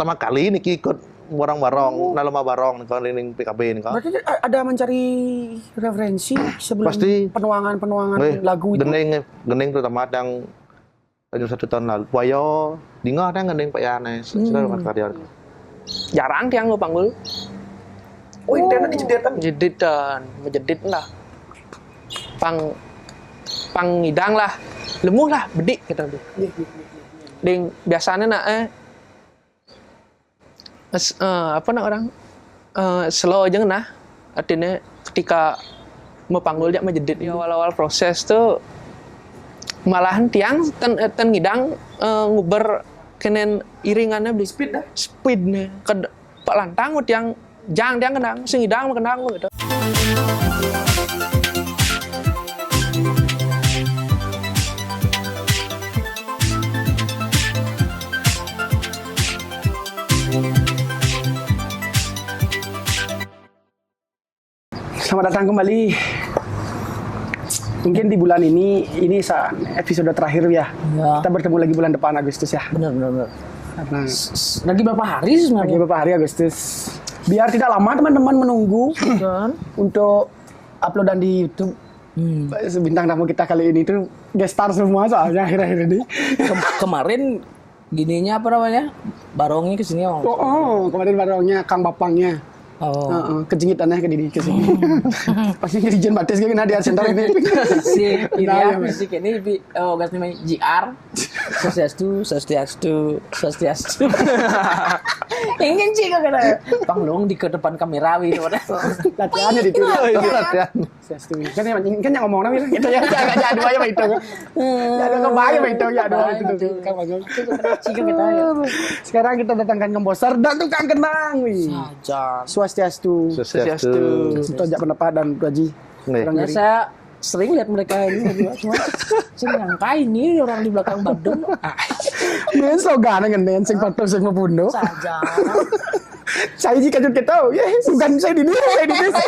pertama kali niki ikut barong-barong, dalam barong kalau ning PKB nih kok. Berarti ada mencari referensi sebelum Pasti. penuangan lagu itu. Gendeng terutama yang 1 tahun lalu. Wayo, dingo ada gendeng Pak Yanes. Sudah karya. Jarang tiang lo panggul. Oh, internet dijedetan. Jeditan, menjedit lah. Pang ngidang lah. Lemuh lah, bedik kita tuh. Ding biasanya apa nak orang slow aja nah. Artinya ketika mau panggul dia menjedit di awal-awal proses tuh malahan tiang ten ngidang nguber kenen iringannya beli speednya ke pak lantang tiang jang tiang kendang sing ngidang mah kendang gitu. Selamat datang kembali. Mungkin di bulan ini episode terakhir ya. Kita bertemu lagi bulan depan Agustus ya. Benar. Karena Lagi berapa hari sih sebenarnya? lagi beberapa hari Agustus. Biar tidak lama teman-teman menunggu untuk uploadan di YouTube. Bintang tamu kita kali ini tuh guest star semua soalnya akhir-akhir ini. Kemarin gininya apa namanya? Barongnya kesini om. Kemarin barangnya Kang Bapangnya. Kejengit aneh ke diri ke sini. Pasti Dirjen Batis kayak gini di center ini. Si ini Nah, ya ya, musik ini gas namanya JR. Swastiastu. Ingin sih kagak ada. Panglung di ke depan kamera gitu. Latihannya di itu. Latihan. Kan yang ngomong namanya gitu ya. Agak jadi aja itu. Ya ada kebayang itu ya ada itu Kang Bagong. Sekarang kita datangkan komposer dan tukang kenang wih. Saja. Swastiastu. Untuk ajak pendapat dan Haji. Ya, saya sering lihat mereka ini cuma saya nyangka ini orang di belakang Bandung Men slogan dengan sing patuh sing membunuh. saja. Saya jika kita tahu, ya bukan saya di desa.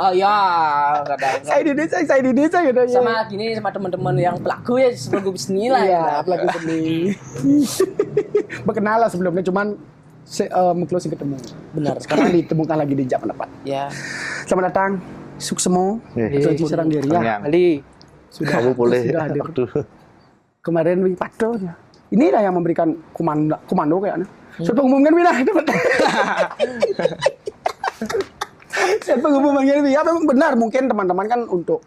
Oh ya, kadang Saya di desa gitu ya. sama gini sama teman-teman yang pelaku ya pelaku bisnis lah. Iya, ya. pelaku seni. Berkenal lah sebelumnya, cuman closing ketemu. Benar. Sekarang ditemukan lagi di Jak Pendapat. Ya. Selamat datang, Suksemo, Haji Serang Diri ya. Ali. Kamu boleh sudah hadir. waktu. Kemarin Wih Pado ya. Inilah yang memberikan komando kayaknya. Saya pengumuman Wih lah. Saya pengumuman Wih. Ya memang benar mungkin teman-teman kan untuk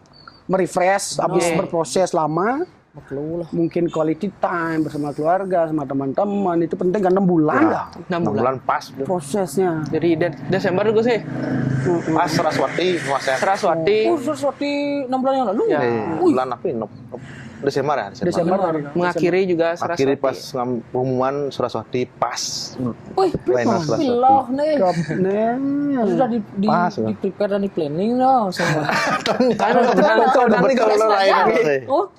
merefresh habis berproses lama. Perlu lah. Mungkin quality time bersama keluarga, sama teman-teman itu penting kan 6 bulan lah 6 bulan pas. prosesnya. Dari Desember juga sih. Pas Saraswati, Mas. Saraswati Sesuatu 6 bulan yang lalu. Ya. Bulan apa ini? Desember ya? Desember. mengakhiri juga Saraswati. Akhirnya pas pengumuman Saraswati pas. Wih, Lena Saraswati. bilah nih. Nah, Sudah di Pas, di prepare dan di planning loh sama. Kan kebetulan nih Kalau lain. Oh,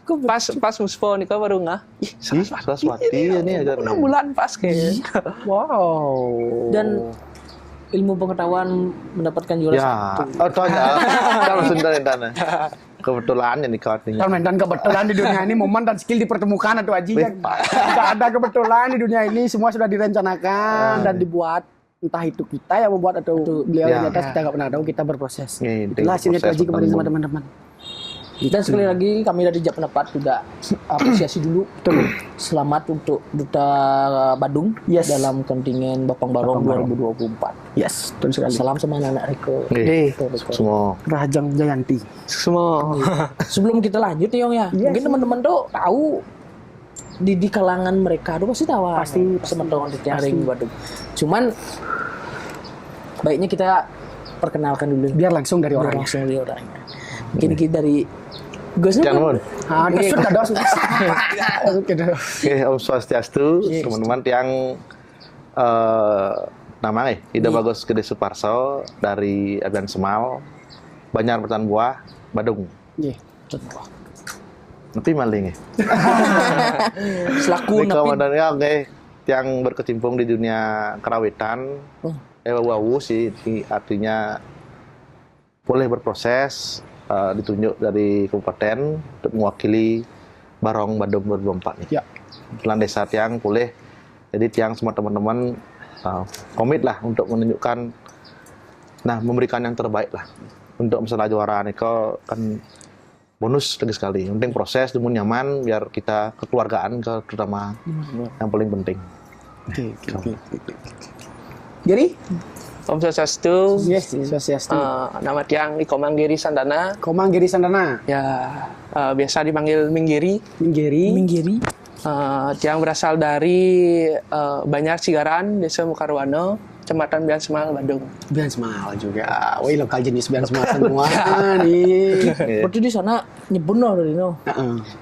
pas Muspo nih baru nggak. Sih, Saraswati ini aja. 6 bulan pas kayaknya. wow. dan ilmu pengetahuan mendapatkan juara Ya, satu. kalau sudah dana. Kebetulan ini kawatnya. Dan kebetulan di dunia ini momen dan skill dipertemukan atau Haji kan. Tidak ada kebetulan di dunia ini, semua sudah direncanakan dan dibuat. Entah itu kita yang membuat atau beliau yang di atas, kita nggak pernah tahu, kita berproses. Itulah hasilnya Haji kemarin sama teman-teman. Dan sekali lagi kami dari Jak Pendapat juga apresiasi dulu. Selamat untuk Duta Badung dalam kontingen Bapang Barong 2024. Yes, betul sekali. Salam sama anak-anak Riko. Semua. Rajang Jayanti. Semua. Sebelum kita lanjut nih Yong ya, mungkin teman-teman tuh tahu di kalangan mereka tuh pasti tahu Pasti. teman-teman di Tiaring Badung. Cuman baiknya kita perkenalkan dulu Biar langsung dari biar orangnya. langsung dari orangnya. Mungkin kita dari Gusnya Jangan. Sudah dos. Oke, Oke, Om Swastiastu, teman-teman yang namanya Ida Bagus Gede Suparso dari Agan Semal, Banjar Bertan Buah, Badung. Iya. Tapi maling ya. selaku Ini napi komandannya oke, yang berkecimpung di dunia kerawitan. Wawu sih, artinya boleh berproses, ditunjuk dari kabupaten untuk mewakili Barong Badung 2024 nih. Ya. Kebetulan desa yang boleh Jadi tiang semua teman-teman komit lah untuk menunjukkan, memberikan yang terbaik lah untuk masalah juara nih kan bonus lagi sekali. Yang penting proses dulu nyaman biar kita kekeluargaan terutama yang paling penting. Oke. Jadi Om Swastiastu. yes, Swastiastu. Nama tiang Iko Manggiri Sandana. Komang Giri Sandana. Ya, biasa dipanggil Minggiri. Minggiri. Tiang berasal dari Banjar Cigaran, Desa Mukarwano, Kecamatan Bian Semal, Bandung. Bian Semal juga. Wih, lokal jenis Bian Semal semua nih. Berarti di sana nyebun loh dari no.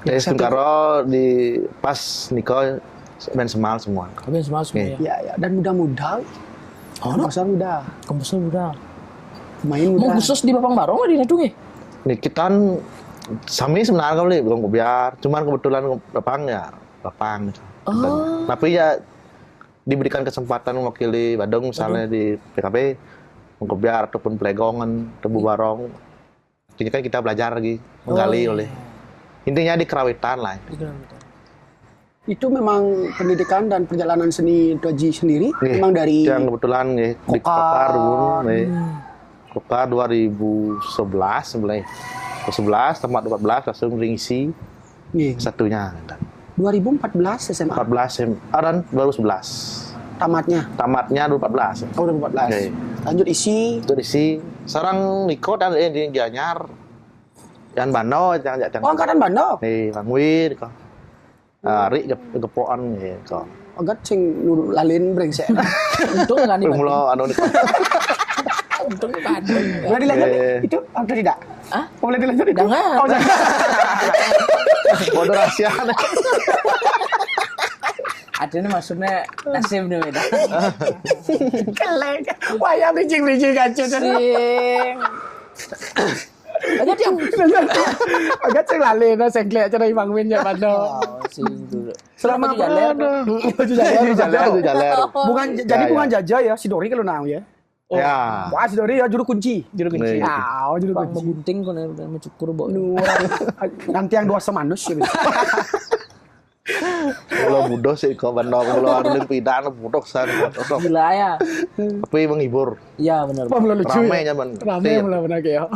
Dari Sengkaro di pas Niko dan Semal semua. Kami semua ya. Ya, dan muda-muda. Komposer muda. Komposer udah. Main Mau muda. khusus di Bapang Barong di Nadung ya? Nih kita sami sebenarnya kali belum biar, cuman kebetulan Bapang gitu. Tapi ya diberikan kesempatan mewakili Badung misalnya di PKB, biar ataupun Plegongan, Tebu Barong. Ini kan kita belajar lagi, menggali oleh. Intinya di kerawitan lah. Itu memang pendidikan dan perjalanan seni Doji sendiri memang dari yang kebetulan di Kokar dulu, Kokar 2011 sebenarnya. 2011 tamat 2014 langsung ngisi satunya. 2014 SMA. 14 SMA dan 2011. Tamatnya 2014. Oh, 2014. Lanjut isi. Itu isi. Sekarang Niko dan di Gianyar. Yang Bando, yang Oh, angkatan Bando. Nih, Bang Wid kok. Rik gepokan gitu. Agat sing lalin brengsek. Untung enggak nih. Mula anu Niko. Untung enggak ada. Boleh dilanjut itu atau tidak? Hah? Boleh dilanjut itu? Jangan. Oh, jangan. Bodoh rahasia. Ada nih maksudnya nasib nih beda. Kelek. Wah, ya bridging kacau Sing. Agak tiang. Agat sing lalin sing klek cara Bang Win ya Bando. Oh, sing dulu. Selama jalan. Jalan. Bukan Ya, jadi ya. bukan Jaja ya, si Dori kalau nang ya. Ya. Wah, si Dori ya juru kunci. Juru kunci. Nih. Ah, juru Bang kunci. menggunting kan udah mencukur bo. Nanti yang dua semanus ya. Kalau budo sih kok Bando kalau anu ning pidan budo sana. Gila ya. Tapi menghibur. Iya benar. Wah, mulai lucu Ramai ya. nyaman. Ramai mulai benar kayak.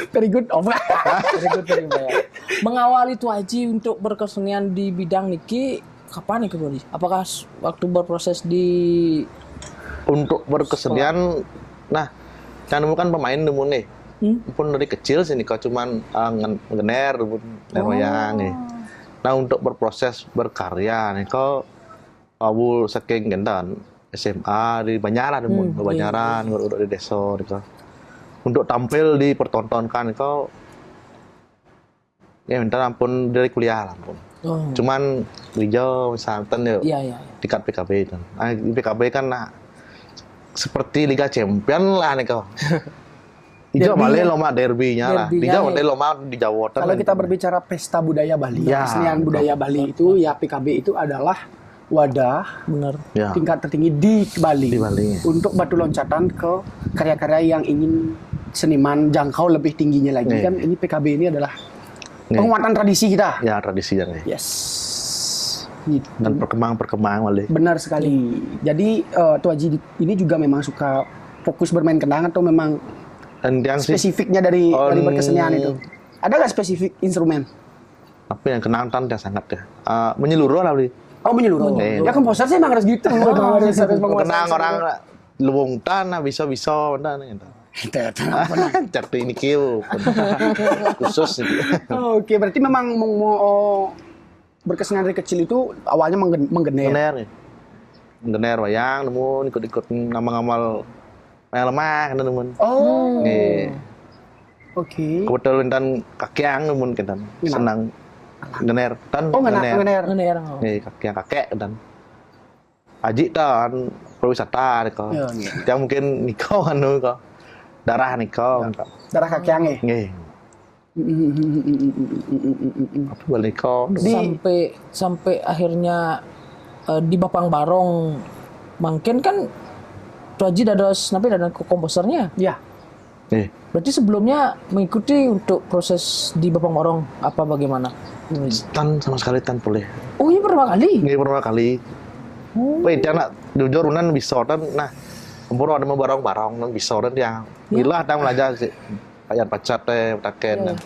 Very good. Oh, Berikut dari Mbak. Mengawali Tu Aji untuk berkesenian di bidang niki kapan nih Bodi? Apakah waktu berproses di Untuk berkesenian, kan kan pemain demu nih. Pun dari kecil sih nih kok cuman ngener pun wayang nih. Nah untuk berproses berkarya nih kok awul saking gendan SMA di Banjaran demu, di Banjaran ngurut di desa nih kok. Untuk tampil dipertontonkan nih kok ya minta ampun dari kuliah lah pun. Cuman hijau misalkan ya Iya. tingkat PKB itu. Nah, di PKB kan seperti Liga Champion lah nih kau. Hijau balik lomba derbynya lah. Liga balik lomba di Jawa Tengah. kalau kita berbicara pesta budaya Bali, Ya, kesenian betul. budaya Bali itu ya PKB itu adalah wadah benar. Ya, tingkat tertinggi di Bali. di Bali. Untuk batu loncatan ke karya-karya yang ingin seniman jangkau lebih tingginya lagi Nih. kan ini PKB ini adalah Nih. penguatan tradisi kita. Ya tradisi ya nih. Yes. Gitu. Dan perkembang balik. Benar sekali. Jadi Tu Aji ini juga memang suka fokus bermain kendang atau memang Dan yang sih spesifiknya dari berkesenian itu? Ada nggak spesifik instrumen? apa yang kenangan yang sangat ya menyeluruh lah beli. Oh menyeluruh. Iya. Ya komposer sih emang harus gitu. Harus menguasai Kenang semua. orang luwung tanah bisa benar gitu. Certi ini kill khusus gitu. Oke, berarti memang mau berkesenian dari kecil itu awalnya menggener. Gener nih. Gener wayang nemu ikut-ikut ngamal-ngamal wayang lemah kan teman. Oh. Nih. Oke. Kebetulan dan kakiang teman kan senang gener dan Oh, ngener. Nih kakek dan Aji dan perwisata nih kok. Iya, Yang mungkin Niko kan kok. Darah Niko. Darah kakiange. Nggih. Apa boleh Niko. Sampai akhirnya di Bapang Barong mungkin kan Tu Aji dados napi dan komposernya. Ya. Nih. Berarti sebelumnya mengikuti untuk proses di Bapang Barong apa bagaimana? Tan sama sekali tan boleh. Oh iya pertama kali. Ini pertama kali. Wih, dia nak jujur unan bisa dan nah, ampun ada mau barang-barang nan bisa dan yang bila ada belajar sih, kayak pacat taken,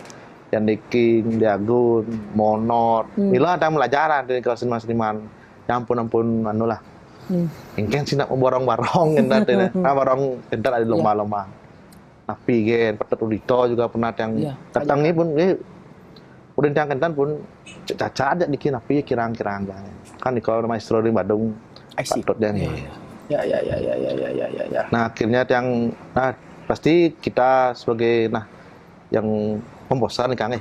yang diking, diagun, monot, bila ada belajar dari kelas seniman, yang ampun anu lah. Ingin sih nak barang-barang entar nah barang entar ada lomba-lomba. Napi gen, Petet Udito juga pernah yang datang ini pun, udah yang kentan pun caca aja bikin napi kirang-kirang kan di kalau maestro di Bandung patut yang Ya. Nah akhirnya yang nah pasti kita sebagai yang pembosan nih Kang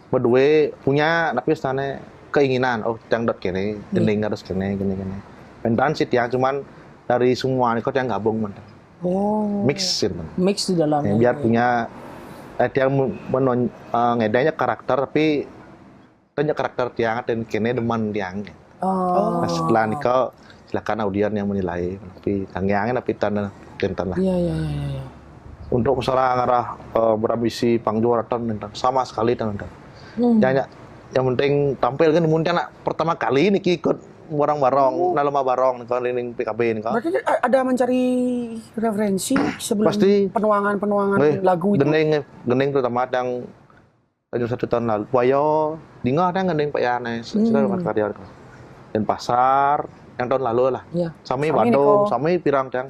berdua punya napi istana keinginan yang dot kene gending harus kene gini pentan sih yang cuman dari semua nih kok yang gabung mantan mix gitu Mix di dalamnya. biar punya yang ngedanya karakter tapi banyak karakter tiang dan kene demen tiang. Nah, setelah nikah silakan audien yang menilai tapi tangiangnya tapi tanda kentan lah. Iya. Untuk masalah ngarah berambisi pangjuaratan sama sekali tanda. Yang penting tampil kan mungkin pertama kali ini ikut barang-barang, lama barang kalau ini PKB ini kan. Berarti ada mencari referensi sebelum Pasti. penuangan lagu itu. Gending terutama yang 1 tahun lalu. Wayo, dingah ada gending Pak Yanes, sudah dapat karya dan pasar yang tahun lalu lah. Iya. Sami Sami Bandung, Niko. sami pirang yang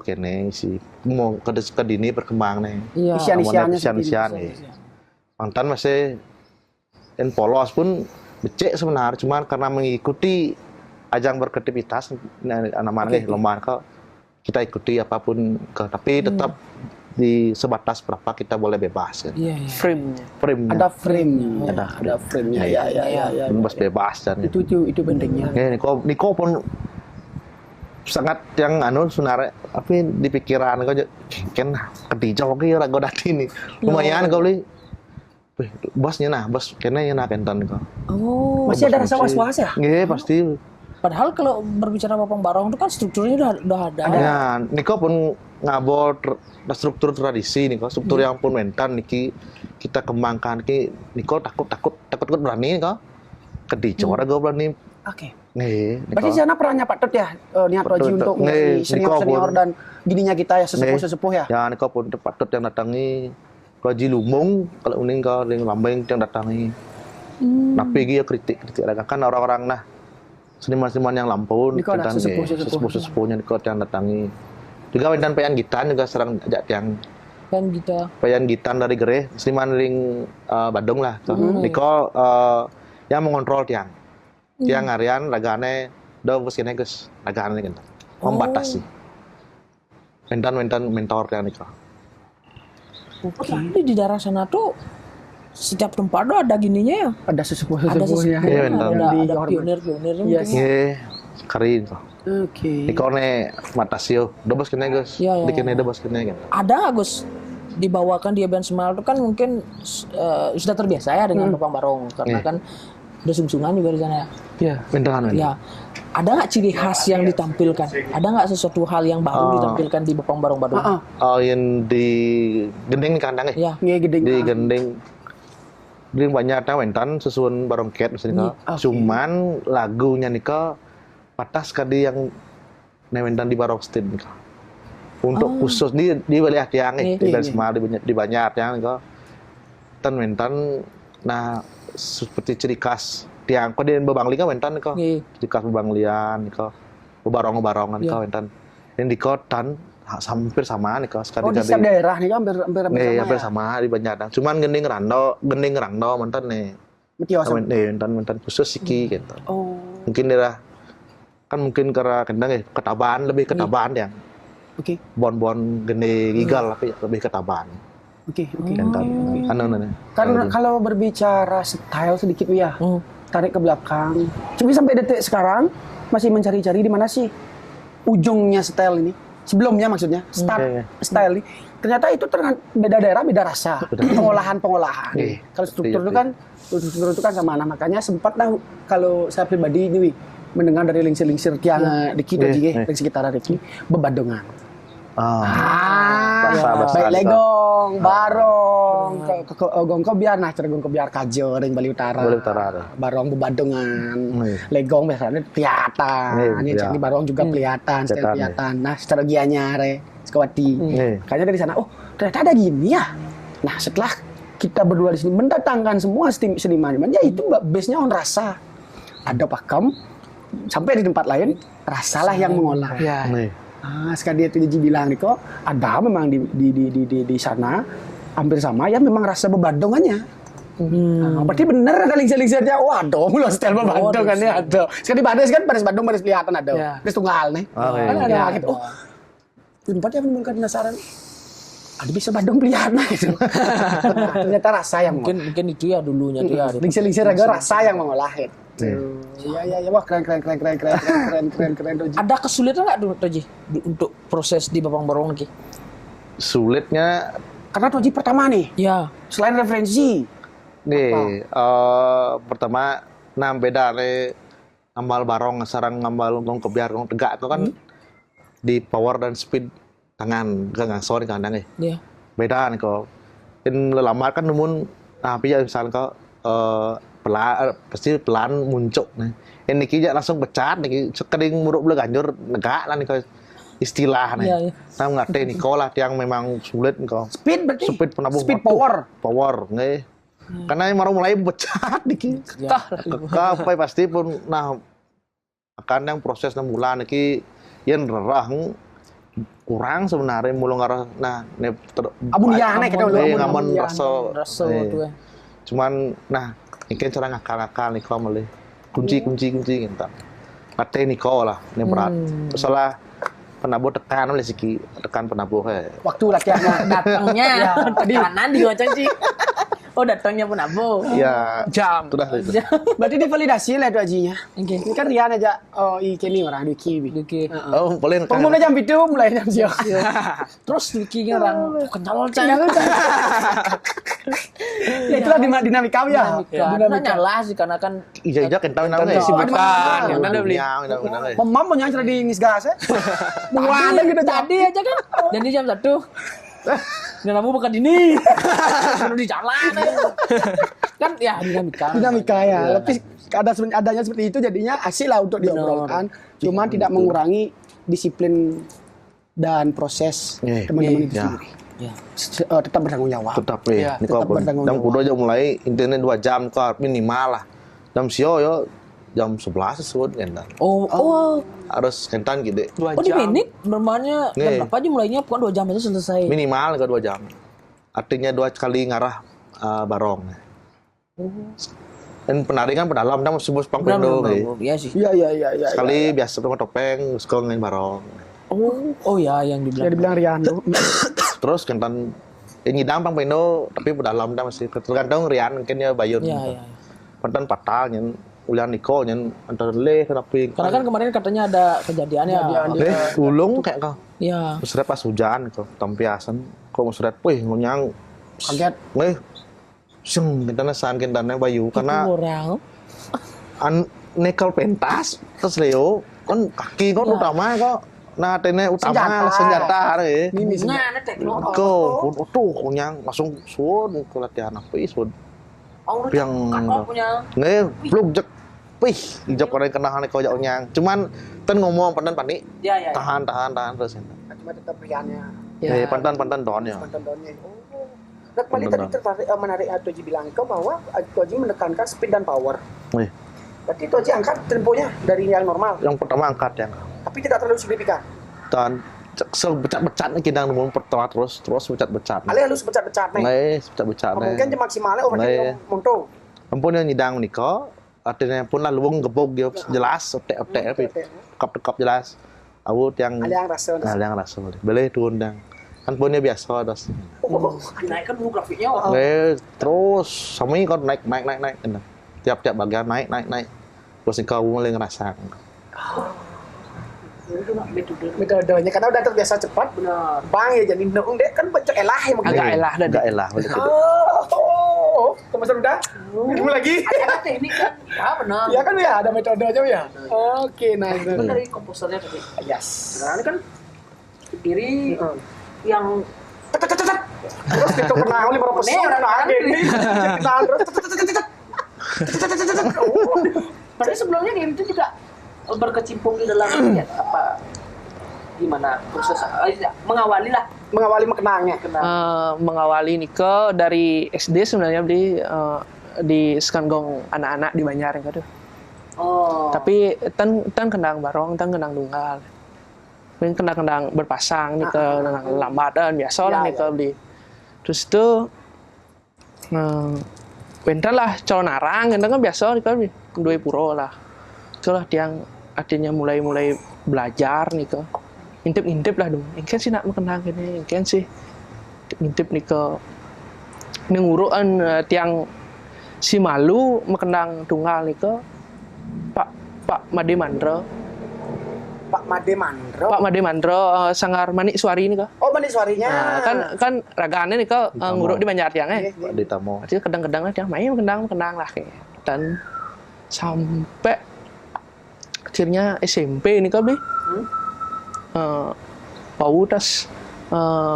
kene sih mau ke dini berkembang nih. Iya. Isian-isiannya Isian nih. Mantan masih dan polos pun becek sebenarnya, cuman karena mengikuti ajang berkreativitas anak-anak lomba kok kita ikuti apapun tapi tetap di sebatas berapa kita boleh bebas kan. Iya. Frame-nya. Ada frame-nya. Ada frame-nya. Ya. Bebas dan Itu pentingnya. Niko pun sangat yang sebenarnya tapi di pikiran kau kan kedijau ki ora godat ini lumayan kau li bosnya bos kena ya kentan kau Masih ada rasa was-was ya? nggih pasti. Padahal kalau berbicara Bapang Barong itu kan strukturnya udah ada. Ya, niko pun ngabot struktur tradisi niko struktur yang pun mentan niki kita kembangkan niko takut berani kau kedijau ora kau berani. Oke. Nggih, Berarti sana perannya Pak Tut ya niat Roji untuk menjadi senior dan gininya kita ya sesepuh ya. Ya niko pun patut yang datangi Roji Lumung kalau uning kau yang lambeng yang datangi. Tapi dia kritik kan orang-orang seniman-seniman yang lampun dan sesepuh-sesepuhnya di kota yang datangi. Juga dan Payan Gitan juga serang ajak yang Payan Gitan dari Gereh, seniman ring Bandung lah. Niko yang mengontrol tiang harian lagane bos kene Gus lagane kan. Membatasi. Mentor tiang Niko. Tapi di daerah sana tuh setiap tempat tuh ada gininya ya. Ada sesepuh-sepuhnya. Ada pionir-pionirnya. Iya, keren kok. Oke. Ikone matasio, dobos kene Gus. Dikene dobos kene kan. Ada nggak Gus dibawakan di band Semal itu kan mungkin sudah terbiasa ya dengan Bapang Barong karena kan udah sungsungan juga di sana. Iya. Beneran. Ya. Ada nggak ciri khas yang ditampilkan? Ada nggak sesuatu hal yang baru ditampilkan di Bapang Barong Badung? Yang di gending kandang ya. Di gending. Dia banyak wentan susun barongket misalnya. Cuman lagunya nika patas kadi yang newentan di barongstead nika. Untuk khusus di wilayah tiang dan Semal di banyak tiang nika. Tan wentan seperti ciri khas tiang kok di bebangli ka wentan nika. Ciri khas bebanglian nika. Bebarong-barongan nika wentan. Dan di kotan hampir sama nih kalau sekali di setiap daerah nih kan hampir sama di Banjar. Cuman gending rando mantan nih. Mantan khusus siki gitu. Mungkin daerah kan mungkin karena kendang Ketaban lebih Ketaban yang. Oke. Bon gending igal tapi lebih Ketaban. Oke. Karena kalau berbicara style sedikit ya, tarik ke belakang. Tapi sampai detik sekarang masih mencari-cari di mana sih ujungnya style ini. Sebelumnya maksudnya style ini ternyata itu beda daerah beda rasa pengolahan kalau struktur itu kan sama makanya sempat kalau saya pribadi ini mendengar dari lingsir tiang Riki dan juga sekitar Riki bebandungan Bahasa baik legong, barong, gong ko biar nah gong ko biar kajo ring Bali Utara. Bali Utara. Barong bebadungan. Legong biasanya kelihatan. Ini jadi barong juga kelihatan, kelihatan. Nah, strategianya re Sekawati. Kayaknya dari sana, oh ternyata ada gini ya. Nah, setelah kita berdua di sini mendatangkan semua seniman, ya itu base-nya on rasa. Ada pakem, sampai di tempat lain rasalah yang mengolah. Ya. Sekali dia Ji bilang nih kok ada memang di sana hampir sama ya memang rasa bebadongannya. Berarti bener kali lingsir-lingsirnya. Waduh, mulai style bebadongannya ada. Sekali baris kan baris Bandung baris kelihatan ada. Baris tunggal nih. Ada gitu. Oh, tempatnya menimbulkan penasaran. Ada bisa Bandung kelihatan gitu. Ternyata rasa yang mungkin itu ya dulunya tuh ya. Lingsir-lingsir agak rasa yang mengolah itu. Iya, wah keren Doji. Ada kesulitan nggak Doji untuk proses di Bapang Barong lagi? Sulitnya karena Doji pertama nih. Ya. Selain referensi. Nih, pertama beda nih ngambal barong sarang ngambal ngong kebiar ngong tegak itu kan di power dan speed tangan gak ngasor kandang Iya. Beda nih kok. In lama kan namun tapi ya misalnya kok pasti pelan muncul nih. Ini kita langsung becat nih, sekering muruk bela ganjur negak lah nih kok istilah nih. Iya. Saya ngerti nih kok lah yang memang sulit nih kok. Speed berarti? Speed penabuh speed waktu. Power nih. Karena yang baru mulai becat nih. Kekah pasti pun nah akan yang proses 6 bulan nih yang rerah kurang sebenarnya mulai ngarah abun ya nek kita ngamen rasa tuh. Cuman mungkin cara ngakal-ngakal nih kau malih kunci gitu. Mate nih kau lah ini berat. Soalnya penabuh tekan oleh siki tekan penabuh waktu latihannya datangnya tekanan di goceng sih. Oh datangnya penabuh. Ya jam. Sudah. Berarti divalidasi lah itu ajinya. Ini kan Rian aja. Oh ini orang Duki. Oh boleh. Pengumumnya jam itu mulai jam siang. Terus Duki orang kenyal. Ya itulah dinamika ya. Dinamika nyala sih karena kan ija kentang namanya sibukan yang ada beli. Memang punya sudah di ngisgas ya. Muada gitu tadi aja kan. Dan di jam 1. Dan kamu bukan ini. Baru di jalan. Kan ya dinamika ya. Tapi adanya seperti itu jadinya asik lah untuk diobrolkan. Cuman tidak mengurangi disiplin dan proses teman-teman itu sendiri. Tetap bertanggung jawab. Tetap ini kok jam kudo aja mulai internet 2 jam kok minimal lah. Jam sio yo jam 11 sebut kentan. Oh. Harus kentan gitu. 2 jam. Oh di menit bermainnya jam berapa aja mulainya? Bukan 2 jam itu selesai. Minimal ke 2 jam. Artinya 2 kali ngarah barong. Dan penari kan pedalam dah mesti bos pang pendo. Iya sih. Iya. Sekali biasa pakai topeng, sekong ngin barong. Oh ya yang dibilang Rian tuh. Terus kentan nyidang pang pendo tapi pedalam dah masih tergantung Rian mungkin ya bayun. Iya. Pantan patah nyen ulian niko nyen antar leh tapi karena kan kemarin katanya ada kejadiannya ulung kayak kau iya musret pas hujan itu tampiasan kok musret wih ngunyang kaget sing kentana san kentana bayu karena nekel pentas terus leo kan kaki kau utama kok nah tene utama senjata ini kau ngunyang langsung suun ke latihan apa sun yang belum jek ijab orang kenal kau jauh nyang cuman ten ngomong pandan panik tahan terus cuma tetap Riannya pantan donnya nah kembali tadi tertarik menarik Toji bilang kau bahwa Toji menekankan speed dan power berarti Toji angkat temponya dari yang normal yang pertama angkat yang tapi tidak terlalu signifikan dan becat-becat nih kita ngomong pertama terus becat-becat. Ale halus becat-becat nih. Becat-becat nih. Mungkin maksimalnya berarti monto. Ampun yang nyidang niko, artinya pun lah luang gebog dia jelas, update tapi kap jelas. Awut yang ada yang rasa. Boleh turun dang. Kan punnya biasa das. Naikkan dulu grafiknya. Terus sama ini kau naik. Tiap bagian naik. Terus kau mulai ngerasa. Metodenya karena udah terbiasa cepat benar bang ya jadi nung deh kan bencok agak elah teman-teman udah dulu lagi ada teknik kan benar ya kan ya ada metodenya ya oke nice kan dari komposernya tadi yes karena kan ke kiri yang Terus itu kenal 5% orang gini. Kenal terus. Padahal sebelumnya game itu juga berkecimpung di dalam ya, apa gimana proses mengawali mengenangnya. Mengawali Niko dari SD sebenarnya di Sekanggong anak-anak di Banjar gitu. Tapi tan kendang barong, tan kendang tunggal. Mungkin kendang berpasang nih ke lambatan biasa lah nih ke beli. Terus itu bentar lah calon narang, kan biasa nih ke dua puro lah. Itulah yang artinya mulai belajar nih ke intip lah dong. Ingin sih nak mengenang ini, ingin sih intip nih ke nguruan tiang si malu mengenang tunggal nih ke Pak Made Mandro. Pak Made Mandro Sanggar Manik Suari nih kok. Oh, Manik Suarinya. Kan ragane nih kok nguruk di Banjar tiang Pak Ditamo. Jadi kadang-kadang lah tiang main kenang lah kayak. Dan sampai akhirnya SMP nih kok Pau tas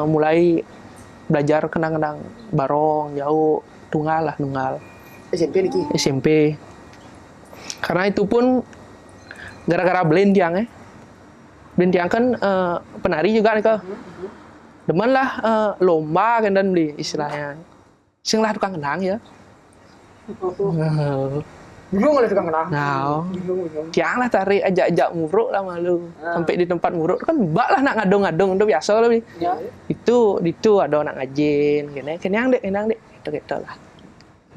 mulai belajar kenang-kenang barong jauh tunggal. SMP nih. SMP. Karena itu pun gara-gara blend tiang Blend tiang kan penari juga nih kok. Demen lah lomba kan dan beli istilahnya. Sing lah tukang kenang ya. Bingung oleh tukang kenang. Nah, Bingung. tiang lah tarik ajak muruk lah malu. Sampai di tempat muruk kan bak lah nak ngadong-ngadong itu biasa lah. Ya. Itu ada nak ngajin gini. Kenang dek gitu lah.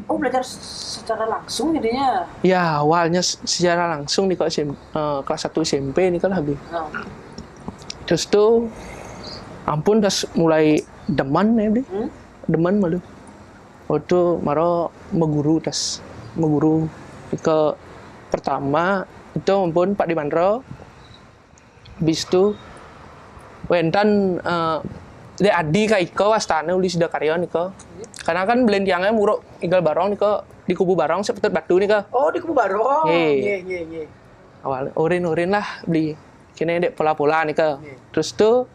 Oh, belajar secara langsung jadinya. Ya, awalnya secara langsung di kelas 1 SMP ini kan habis. Terus tuh ampun tas mulai demen ya deh. Demen malu. Waktu maro meguru ke pertama itu ampun Pak Dimandro. Habis itu wentan de adi ka iko wastane uli sida karyon iko. Karena kan blend tiangnya muruk igal barong niko di kubu barong sepetet batu nika. Oh, di kubu barong. Nggih. Awal orin lah beli. Kene dek pola-pola nika. Terus tuh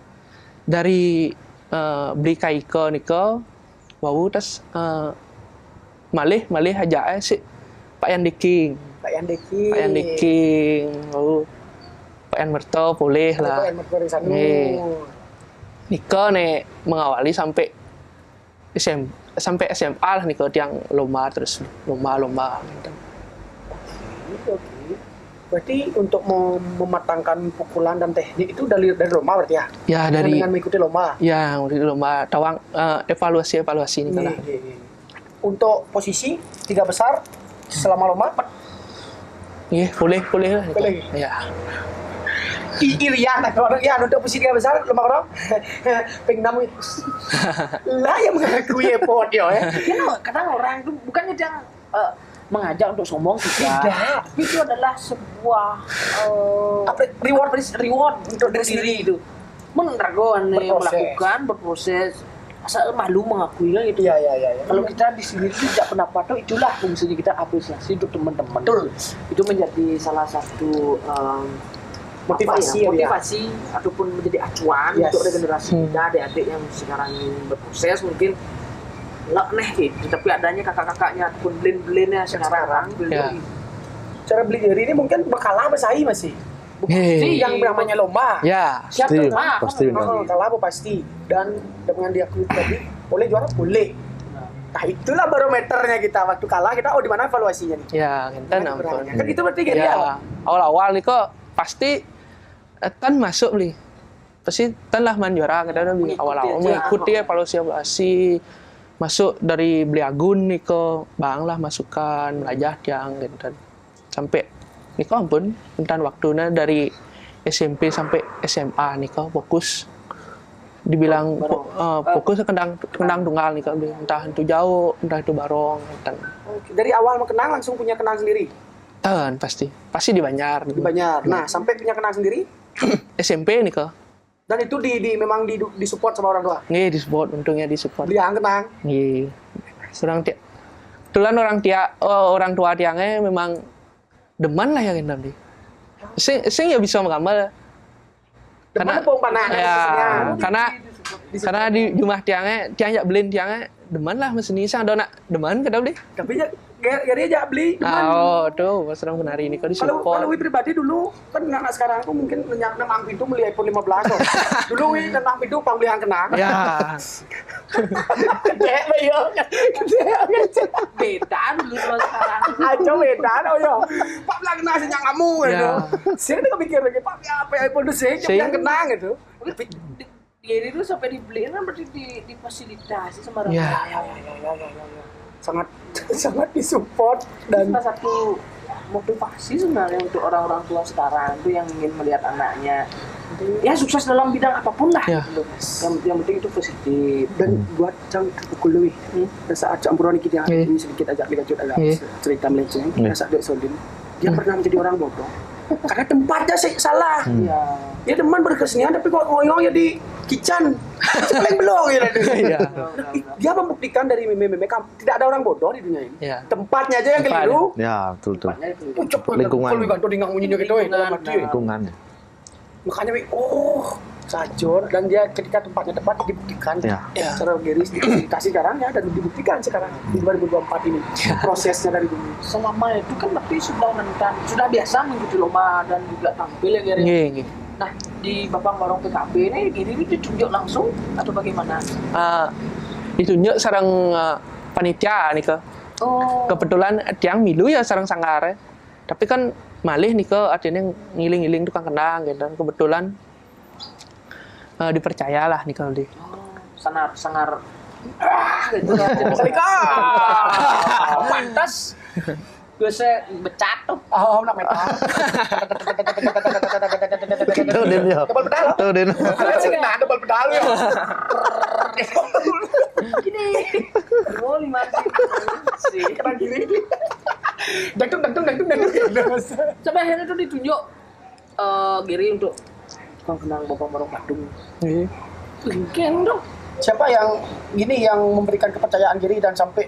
dari beli kaiko nika wau tas malih aja si Pak Yandiking. Wau Pak Yan Merto boleh lah. Nika nih mengawali sampai SMA lah nika tiang lomba gitu. Oke. Berarti untuk mematangkan pukulan dan teknik itu dari lomba berarti ya? Ya dari dengan mengikuti lomba. Ya mengikuti lomba tawang evaluasi nih lah. Untuk posisi 3 besar selama lomba Iya, boleh lah. Boleh. Ya. Irian orang ya untuk posisi 3 besar lomba orang pengnam lah yang mengakui effort ya. Kadang orang itu bukannya dia mengajak untuk sombong tidak. Tapi itu adalah sebuah reward untuk diri sendiri itu. Menergon melakukan berproses. Masa malu mengakui kan gitu. Ya. Kalau kita di sini tidak pendapat tuh itulah fungsinya kita apresiasi untuk teman-teman. Betul. Itu menjadi salah satu motivasi ataupun menjadi acuan untuk regenerasi kita adik-adik yang sekarang ingin berproses mungkin neh gitu, tapi adanya kakak-kakaknya ataupun blend-blendnya sekarang cara beli diri ini mungkin bakalah bersaing masih pasti yang namanya lomba siap pasti kalah pasti dan dengan diakui tadi boleh juara boleh. Nah itulah barometernya kita waktu kalah kita di mana evaluasinya nih Ya kan ampun. Kan itu berarti gitu ya awal-awal nih kok pasti tan masuk beli pasti tan lah juara kadang beli awal-awal mengikuti evaluasi masuk dari beli agun nih kok bang lah masukan belajar yang gitu sampai nih kok ampun entan waktunya dari SMP sampai SMA nih kok fokus dibilang fokus kendang tunggal nih kok entah itu jauh entah itu barong entan. Dari awal mau kenang langsung punya kenang sendiri Tan pasti di Banjar. Nah sampai punya kenang sendiri SMP nih kok. Dan itu memang disupport sama orang tua. Nih disupport, untungnya disupport. Dia kenang. Nih, orang tua tiangnya memang demen lah ya kan tadi. Sing ya bisa menggambar. karena Depan panah. ya karena di rumah tiang jak belin tiangnya deman lah mesin ini sang ada nak deman kada beli. Tapi ya gari aja beli. Oh, tuh Mas Ram kenari ini kau Kalau disupport. Wi pribadi dulu kan anak sekarang tuh mungkin nang pintu beli iPhone 15 kok. Dulu Wi nang pintu pang beli yang kenang. Ya, Gede yo. Beda dulu sama sekarang. Aja beda oh yo. Pak bilang kena sih kamu gitu. Ya. Saya udah mikir lagi Pak apa iPhone tuh sih yang kenang gitu. Jadi itu sampai dibeliin kan berarti difasilitasi sama orang Ya. tua. Sangat sangat disupport dan Salah satu motivasi sebenarnya untuk orang-orang tua sekarang itu yang ingin melihat anaknya ya sukses dalam bidang apapun lah Ya. gitu, Mas. Yang penting itu positif. dan buat cang terpukul lebih dan saat campuran kita Iya. ini sedikit agak lanjut agak Iya. cerita melenceng saat dia Soldin dia pernah menjadi orang bodoh karena tempatnya sih salah Ya. dia teman berkesenian tapi kok ngoyong ya di kitchen paling belum ya Iya. dia membuktikan dari meme tidak ada orang bodoh di dunia ini Ya. tempatnya aja yang Tempatnya. keliru Ya, betul. lingkungan kalau gantung dengan bunyinya gitu dalam hati Lingkungan. makanya sajor dan dia ketika tempatnya tepat dibuktikan Ya. secara geris dikasih sekarang ya dan dibuktikan sekarang di 2024 ini prosesnya dari dulu Selama itu kan berarti sudah biasa mengikuti lomba dan juga tampil ya Gary. Nggih, nggih. Nah di Bapang Barong PKB ini ditunjuk langsung atau bagaimana? Ditunjuk sarang panitia nih ke. Oh. Kebetulan tiang milu ya sarang sangare. Tapi kan malih nih ke artinya ngiling-ngiling tukang kendang gitu. Kebetulan dipercayalah nih kalau di. Sangar gitu ya. Pantas. Biasa becat tuh. nak metal Tuh Din ya. double pedal Tuh Din. ada sih kena double pedal ya Gini. Oh 5 sih. kena gini dangtung Sampai akhirnya tuh ditunjuk Giri untuk tukang kendang Bapang Barong Badung. Nggih. Mungkin dong. siapa yang memberikan kepercayaan diri dan sampai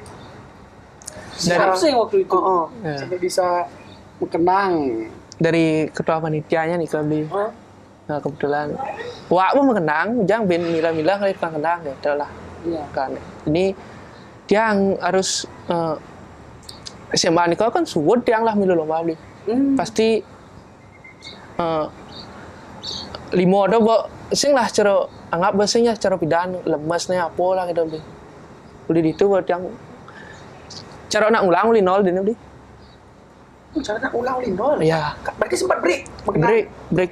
Siapa sih waktu itu? Ya. sampai bisa mengenang Dari ketua panitianya nih kalau di. Hah? Nah, kebetulan wak pun mengenang, jangan ben mila-mila kali tukang kendang gitu lah. Iya. Kan ini dia yang harus SMA Niko kan suwud yang lah milu lomba beli. Pasti limo ada bo sing lah cara anggap bahasanya cara pidan lemesnya apa lah gitu beli. Beli itu buat yang cara nak ulang beli nol dini beli. cara nak ulang lindol Ya, berarti sempat break mengenang. break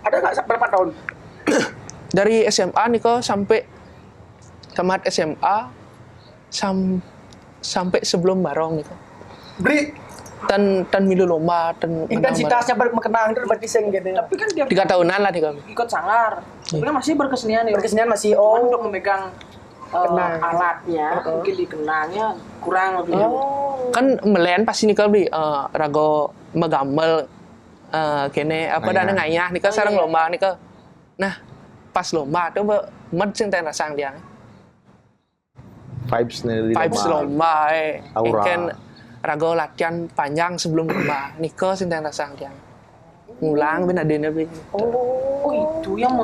ada nggak berapa tahun dari SMA Niko sampai tamat SMA sampai sebelum Barong Niko. break Tan milu lomba tan intensitasnya mengenang itu berarti sing gitu 3 tahunan lah Niko. Ikut sangar. Tapi kan masih berkesenian ya. berkesenian masih Cuman untuk memegang Kenang. alatnya mungkin dikenangnya kurang lebih. Kan melen pasti nih beli rago megamel kene apa Ngayah. dana ngayah nih sarang lomba nih nah pas lomba tuh med sing ten rasang dia Vibes nih di vibes lomba Aura. ikan rago latihan panjang sebelum lomba nih sing ten rasang dia ngulang ben adene beli Oh itu yang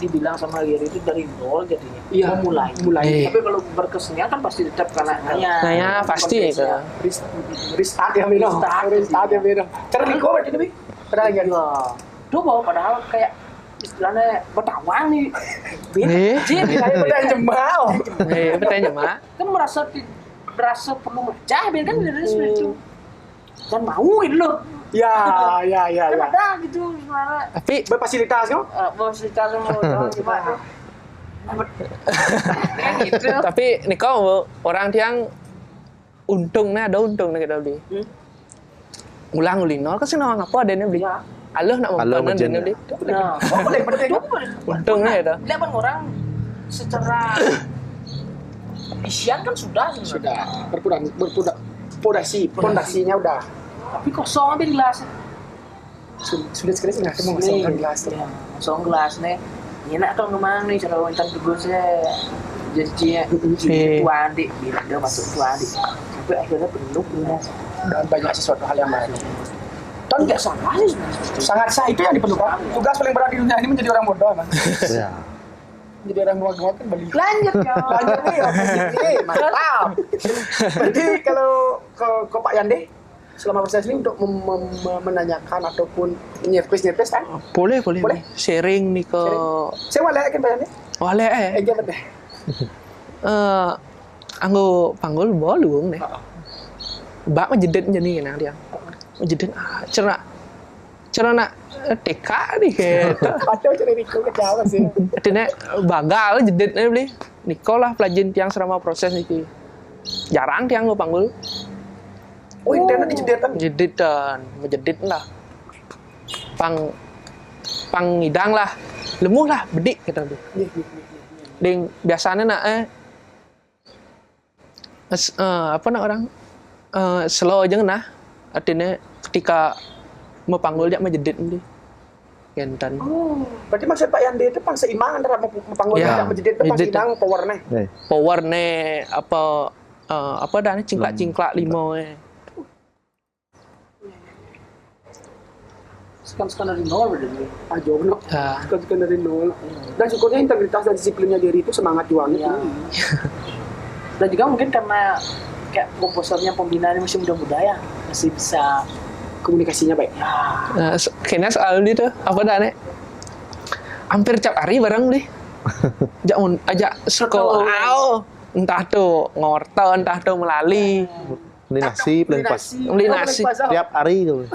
dibilang sama Giri itu dari nol jadinya. Iya. Memulai. Iya. Tapi kalau berkesenian kan pasti tetap karena Ngayah pasti itu. restart ya Mino restart ya Mino cara Niko berarti tapi pernah lagi Ya. Coba padahal kayak istilahnya bertawan nih. Jin kayak udah jembal bertanya mak kan merasa perlu mecah biar kan dari itu. Dan mau gitu loh. ya Kan ada gitu sebenarnya. tapi berfasilitas kan Mau cerita sama orang gimana? Kayak gitu. tapi Niko orang yang untungnya ada untungnya kita beli ulang ulinol kan sih nama apa adanya beli Ya. Allah nak Allah mampanan menjen. adanya beli Nah, boleh penting untungnya itu lihat kan orang secara isian kan sudah sudah pondasinya udah tapi kosong ambil gelas sudah sekali sih nggak mau ngomong gelas tuh ya, kosong gelas nih enak kalau kemana nih cara wanita tegusnya jadinya tuan adik bilang dia masuk tuan adik sampai akhirnya penuh gelas dan banyak sesuatu hal yang baru. Kan nggak salah sih sebenarnya. Sangat sah, itu yang diperlukan. Tugas paling berat di dunia ini menjadi orang bodoh, Bang. Ya. Jadi orang gemuk kan beli. Lanjut nih, nih, mantap. Jadi kalau ke Pak Yande selama proses ini untuk menanyakan ataupun nyerpes kan? Boleh. Sharing nih ke. Saya mau lihat kan Pak Yande. Wale Jangan deh. Anggo panggul bolong deh. Bak majedet jadi nang dia. Majedet cerna TK nih gitu. Padahal cari Riko kecewa sih. Artinya bagal jedet beli. Niko lah pelajin tiang selama proses niki. Jarang tiang gue panggul. Oh, internet dijedetan. Jedetan, majedit lah. Pang ngidang lah. Lemuh lah, bedik kita tuh. Ding biasanya apa nak orang slow aja nah. Artinya ketika mau panggul dia majedit nih. Gentan. Oh, berarti maksud Pak Yande itu pang seimbang antara mau panggul Ya, dia majedit itu pang seimbang powernya. Power nih apa dah cingklak limo Sekarang dari nol berarti. Jauh no. Sekarang dari nol. Dan syukurnya integritas dan disiplinnya diri itu semangat juangnya. Dan juga mungkin karena kayak komposernya pembinaan masih muda-muda ya, masih bisa komunikasinya baik. Kayaknya soal itu apa dah nih? Hampir tiap hari bareng deh. Ajak sekolah. Entah tuh ngorton, entah tuh melalui. Beli nasi, beli nasi. Tiap hari tuh.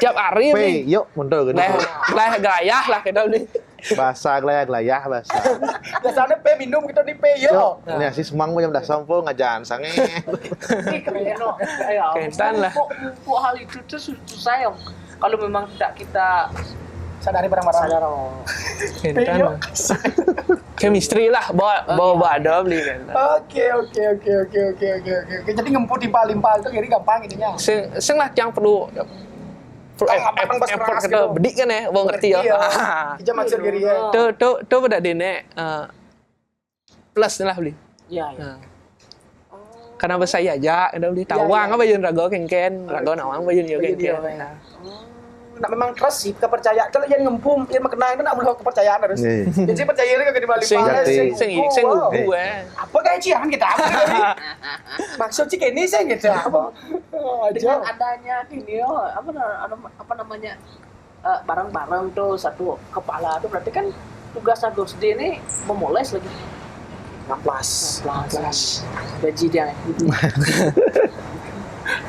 Tiap hari Pe, yuk mundur gitu. Lah gayah lah kita nih. Bahasa gelayah bahasa. Biasanya P minum kita di P yo. Ini nasi semang jam dah sampo ngajan sange. ini keren loh. Kentan lah. Kok hal itu tuh susah ya. Kalau memang tidak kita Sadari barang-barang. sadar. Kentan lah. Chemistry lah, bawa ada beli kan. Oke. Jadi ngemput timpal itu jadi gampang ininya. Sing lah yang perlu effort kita bedik kan ya, mau ngerti ya. Kita maksud diri ya. Tuh pada dene plus lah beli. Iya. Karena bahasa aja, ada beli tawang apa yang rago kengken, rago nawang apa yang kengken. Nah memang trust sih, kepercayaan. Kalau yang ngempum, yang mengenai itu nak melihat kepercayaan harus. Jadi percaya ini kagak dibalik balas. Sing gue. Apa kayak cian kita? Maksud sih ini saya gitu. Dengan adanya ini apa namanya barang-barang tuh satu kepala tuh berarti kan tugas Agusdi ini memoles lagi. Ngaplas. Gaji dia.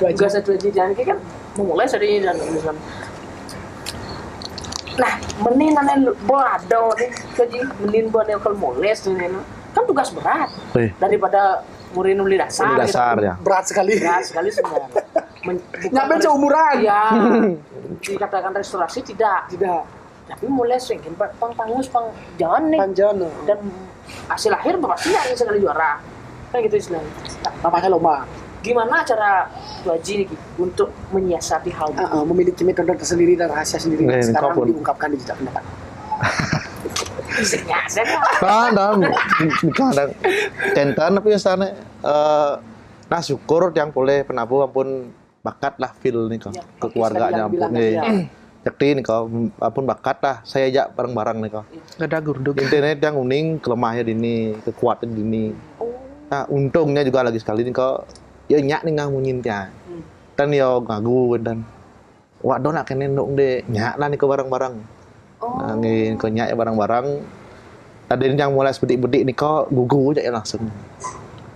Tugas gaji dia ini kan memoles dari dan nah, menin ane boado nih, jadi menin boado kalau moles nih, kan tugas berat daripada murid nuli dasar. Dasar gitu. ya. Berat sekali sebenarnya. Nyampe seumuran. Ya, dikatakan restorasi tidak. Tapi moles mungkin pangus jangan nih. Dan hasil akhir pasti yang sekali juara. Kan gitu istilahnya. Namanya lomba. Gimana cara Waji untuk menyiasati hal itu? Memiliki metode tersendiri dan rahasia sendiri sekarang diungkapkan di jejak pendapat. Kadang tapi biasanya nah syukur yang boleh penabuh ampun bakat lah feel nih kok ke keluarganya ampun jadi nih kok ampun bakat lah saya ajak bareng-bareng nih kok. Gak ada gurduk. Internet yang uning kelemahnya dini kekuatan dini. Nah untungnya juga lagi sekali nih kok. Ya nyak nih ngamunin tiang, dan yo ngagu dan, waduh nak kenen dong deh nyak lah nih ke barang-barang, nangin ke nyak barang-barang, ada yang mulai bedik-bedik nih kok gugu aja ya langsung,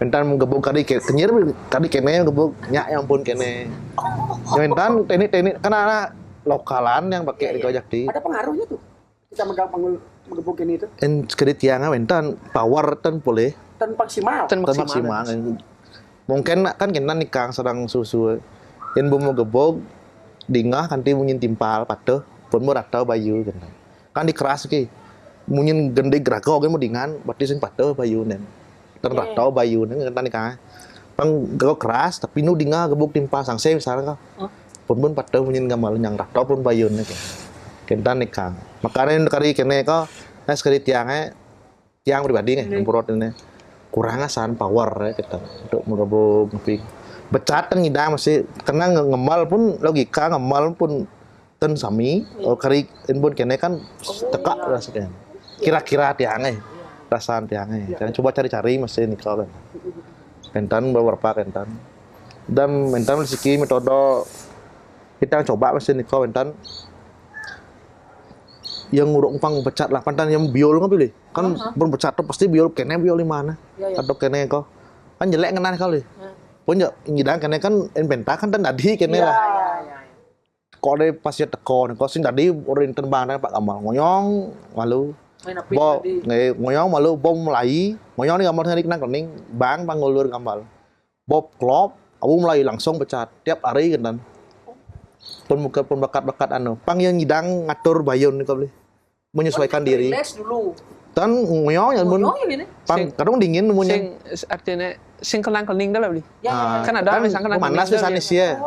entar menggebuk kali kenyir kali kene gebuk nyak yang pun kene, entar teknik karena lokalan yang pakai di kojak di. Ada pengaruhnya tuh kita megang menggebuk ini itu. Sekali tiangnya entar power tan boleh, tan maksimal. Mungkin kan kena nikang sedang susu yang mau gebog dingah kanti munyin timpal patuh pun mau ratau bayu kan dikeras ki munyin gende grago kan mau dingan berarti sing patuh bayu nen dan ratau bayu nen kan nikah pang gego keras tapi nu dingah gebog timpal sangse misalnya pun patuh munyin gamal yang ratau pun bayu nen kenta nikah makanya kali kene ko sekali tiang pribadi nih purot ini kurang asan power ya kita untuk menggabung ngeping becat kan ngidam masih karena ngemal pun logika ngemal pun ten sami kari inbun kene kan tekak rasanya. Kira-kira tiange. Perasaan tiange. Jangan coba cari-cari mesin nikah kan. Kentan beberapa kentan. Dan mentan siki metode kita coba mesin nikah kentan. Yang nguruk pang pecat lah pantan yang biol kan pilih kan berpecat tuh pasti biol kene biol di mana atau kene kok kan jelek ngenan kali pun ya ngidang kene kan inventa kan tadi kene lah kok ada pasir teko kok sing tadi orang terbang Pak Gamal ngoyong malu bo ngoyong malu bom mulai ngoyong ni Gamal hari kena kening bang panggulur Gamal bob klop abu mulai langsung pecat tiap hari kan pun bakat pang yang ngidang ngatur bayon nih kau menyesuaikan diri. Dulu. Tan ngoyo ya mun. Pang kadang dingin nemunya. Artinya sing kelang-keling dah lah beli. Ya. Kan ada misang kelang keling. Panas pisan sia.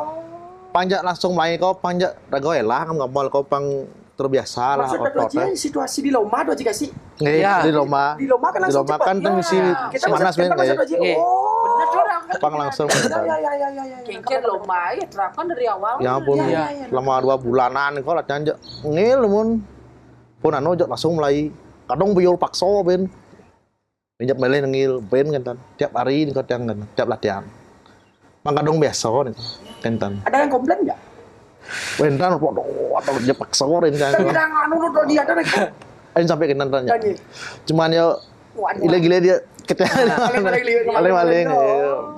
Panjak langsung mulai kau panjak rago elah kan ngomol kau pang terbiasa lah otot. Maksudnya situasi di Loma do jika sih. Di Loma. Di Loma kan langsung cepat. Kan misi panas men kayak. Benar orang. Pang langsung. Kengken Loma ya terapkan dari awal. Ya ampun. Selama 2 bulanan kau latihan aja ngil mun. Pun anu jok langsung mulai kadang biol pakso ben. Pinjak mele ngil ben kan tiap hari ni kau tiang kan tiap latihan. Mang kadang biasa nih kan. Ada yang komplain enggak? Bentan podo atau dia paksa ren kan. Kadang anu do dia ada lagi. Ain sampai ke nantan ya. Cuman ya gila-gila dia maling-maling.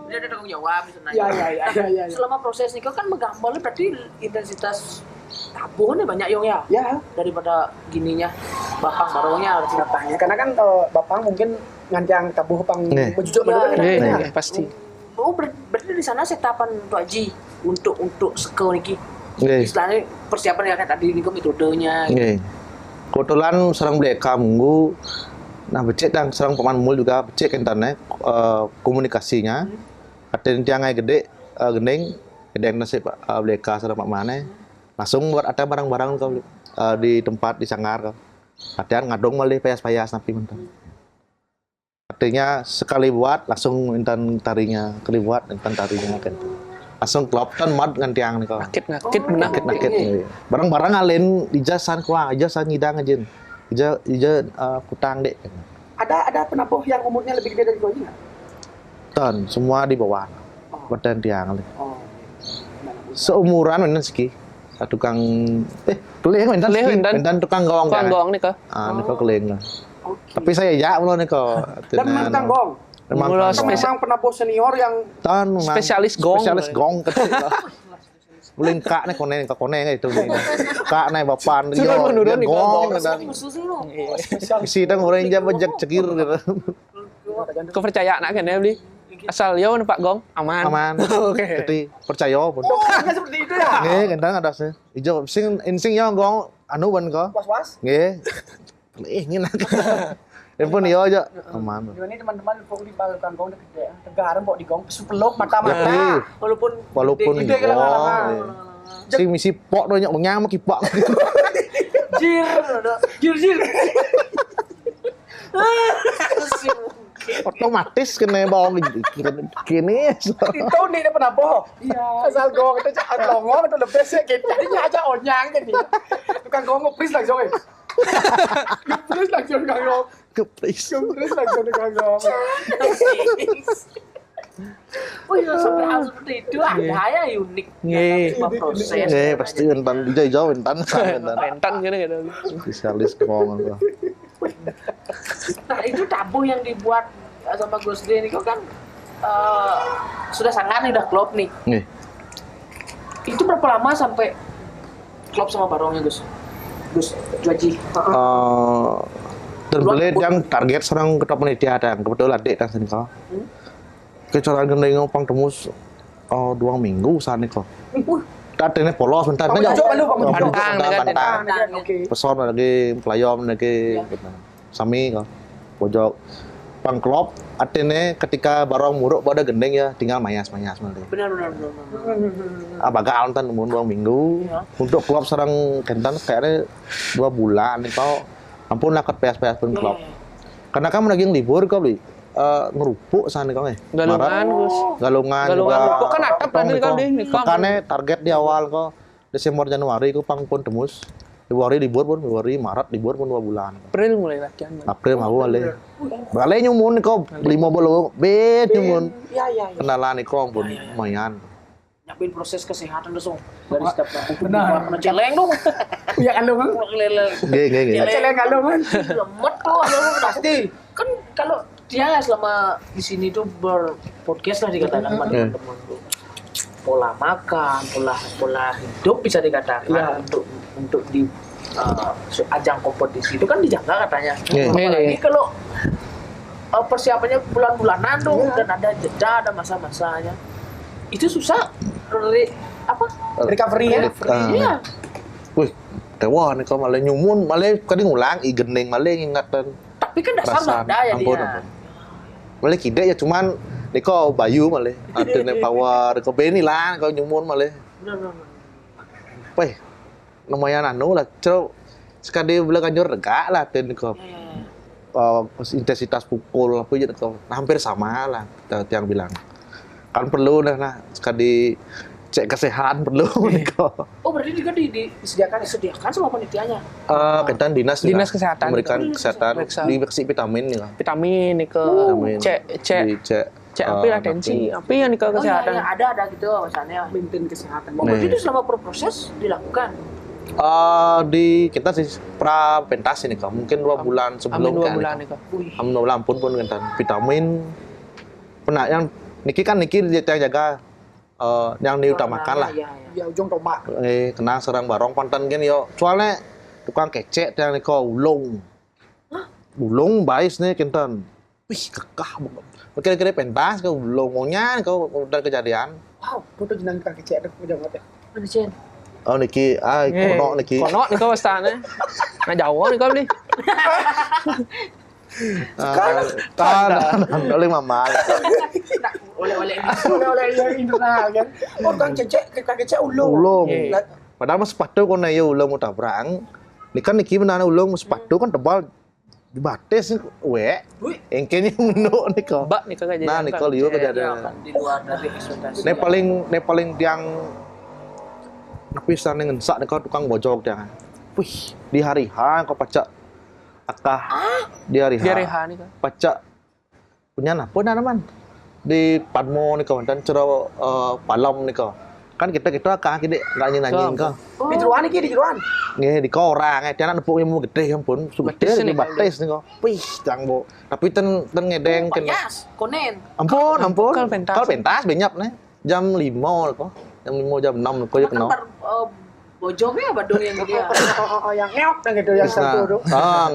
Dia ada tanggung jawab di sana. Ya. Selama proses nikah kan menggambarnya berarti intensitas tabuhnya banyak Yong ya. Ya. Daripada gininya bapang barongnya harus Bapaknya karena kan Bapang mungkin ngancang tabuh pang menjujuk Iya, pasti. Oh, berarti di sana setapan Pak Haji untuk seko niki. Nggih. Istilahnya persiapan ya kayak tadi niku metodenya. Nggih. Kebetulan serang bleka minggu. Nah, becek dan serang paman mul juga becek kentane komunikasinya. Ada tiangai gede gendeng nasi Pak bleka serang Pak Mane. Langsung buat ada barang-barang kau di tempat di sanggar kau. Latihan ngadong malih payas-payas napi mentan. Artinya sekali buat langsung intan tarinya, kali buat intan tarinya kan. Langsung keloptan mad ngan tiang nih kau. Nakit benar. Nakit. Barang-barang alin ijasan kuang, ijasan ngidang aja. Ija kutang dek. Ada penabuh yang umurnya lebih gede dari kau ini enggak? Ton, semua di bawah. Badan tiang. Seumuran mana sih? Tukang keleng mentan tukang gong kan. Tukang gong nih kok. Nih kok keleng lah. Tapi saya ya belum nih kok. Dan memang tukang gong. Memang penabuh senior yang spesialis gong kecil lah. Buling kak nih kone itu nih. Kak nih bapan Sudah menurun nih gong dan isi dan orang jam bejek cekir gitu. Kepercayaan nak kan ya beli. Asal yo Pak Gong aman. Oke. Jadi percaya pun. nggak seperti itu ya? Nggih, kentang ada sih. Ijo sing yo gong anu ban ko. Was-was? Nggih. Ingin nak. Ya pun yo aja aman. Ini teman-teman pokok di tukang gong gede. Tegaran pok di gong peluk mata-mata. Walaupun gede gong. Sing misi pok do nyok nyang maki pok. Jir. Otomatis kena bawang gini. Itu nih dia penabuh. Iya. Asal gong itu jangan longong itu lebih sih kita jadinya aja onyang kan dia. Tukang gong ngepris langsung ya. Ngepris langsung tukang gong. Ngepris langsung tukang gong. Oh iya sampai hal seperti itu ada ya unik. Proses. Nggih, pasti entan jauh entan. Rentan gitu. Spesialis gong. Nah itu tabuh yang dibuat sama Gus Dre ini kan sudah sangat nih udah klop nih. Itu berapa lama sampai klop sama barongnya Gus Haji? Terbeli yang target serang ketua panitia ada kebetulan adik dan sini kau. Kecuali gendeng pang temus 2 minggu saat ini kau. Tadi ini polos bentar aja. Pantang. Peson lagi pelayom lagi. Sami kau. Pojok pangklop artinya ketika barang muruk pada gendeng ya tinggal mayas benar. Bagal ntan 2 minggu untuk klop sarang kentan kayaknya 2 bulan nih kau ampun lah ket PS pun klop karena kamu lagi libur kau beli ngerupuk sana kau galungan galungan rupuk kan atap tadi kau deh makanya target di awal kau Desember Januari aku pang pun temus. Februari libur pun, Februari Maret libur pun 2 bulan. April mulai latihan. April mau balik. Balik nyumun kau 5 bolo bet nyumun. Iya. Kenalan kau pun lumayan. Nyiapin proses kesehatan dong. Dari setiap benar. Celeng dong. Ya kalau kan. Nggih. Celeng kalau kan. Lemet tuh pasti. Kan kalau dia selama di sini tuh berpodcast lah dikatakan teman-teman tuh. Pola makan, pola hidup bisa dikatakan untuk di ajang kompetisi itu kan dijaga katanya. Apalagi kalau persiapannya bulan-bulanan tuh dan ada jeda, ada masa-masanya. Itu susah Recovery ya. Iya. Wih, tewa nih kau malah nyumun, malah kadang ngulang gening malah ingatan. Tapi kan dasar udah ada ya dia. Malah kide ya cuman Niko Bayu malah ada nih power, kau Beni lah, kau nyumun malah. Benar. Wih, lumayan anu lah, coba sekali bilang kanjur regak lah, Niko. Intensitas pukul apa aja kau hampir sama lah, yang bilang. Kan perlu nah sekali cek kesehatan perlu Niko. Oh berarti juga disediakan sama panitianya. Kentan dinas kesehatan memberikan kesehatan dikasih vitamin nih. Vitamin nih ke cek api lah tensi api yang ke kesehatan. Ada gitu misalnya Maintain kesehatan. Berarti itu selama proses dilakukan. Kita sih pra pentas ini kak mungkin 2 bulan sebelum 2 bulan nih kak. 2 bulan pun kentan vitamin pernah yang Niki yang jaga yang diutamakan lah. Ya ujung tomak. Kena serang barong pantan gini yo soalnya tukang kecek yang niko ulung bais nih kentan. Wih kekah banget. Kira-kira pentas kau ulungnya kau udah kejadian. Wow, foto jenang tukang kecek ada jangan ya. Ada Cen. Oh Niki, kono Niki. Kono nih kau pastane. Nah jauh nih kau nih. Kan oleh mama. Oleh-oleh Oleh internal kan. Oh tukang kecek ulung. Padahal mas sepatu kau naya ulung utabrang. Ini kan Niki menana ulung sepatu kan tebal di bates engkenya menuk nih kok. Mbak nih kau kejadian. Nah Niko liu kejadian. di luar dari ekspektasi. Ne paling tiang napisan ngensak nih kau tukang bojok dia. Wih di hari H kau pacak akah di hari H nih kau. Pacak punya apa man di Padmo nih kau dan cero palam nih kau. Kan kita akah kita nggak nyanyiin kau. Di jeruan iki di jeruan. Nggih di korang dia anak nepuk yang mau gede ampun Batis gede nih, batis nih kok wih jangbo tapi ten ngedeng Payas, konen. ampun Kalau pentas. kalau pentas banyak nih jam 5 kok jam 6 kok ya kenal Bojongnya badung yang dia. Yang ngeok gitu yang satu tuh.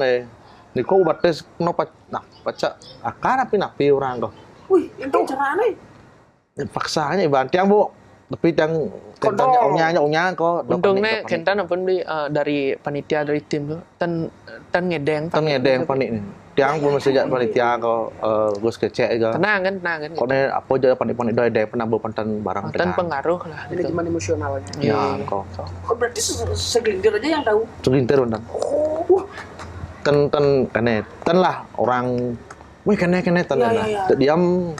nih di kok batis kenapa nah baca akar napi orang kok Wih, itu caranya. paksanya iban tiang bu tapi yang kentangnya onyanya kok untungnya kentan apa dari panitia dari tim tuh ten ngedeng panik nih tiang pun masih jadi panitia kok gus kecek juga tenang kan kok nih apa aja panik doy pernah berpantan barang ten pengaruh lah Manajemen emosionalnya. ya kok Oh, berarti segelintir aja yang tahu. segelintir bentar ten lah orang wih kene ten diam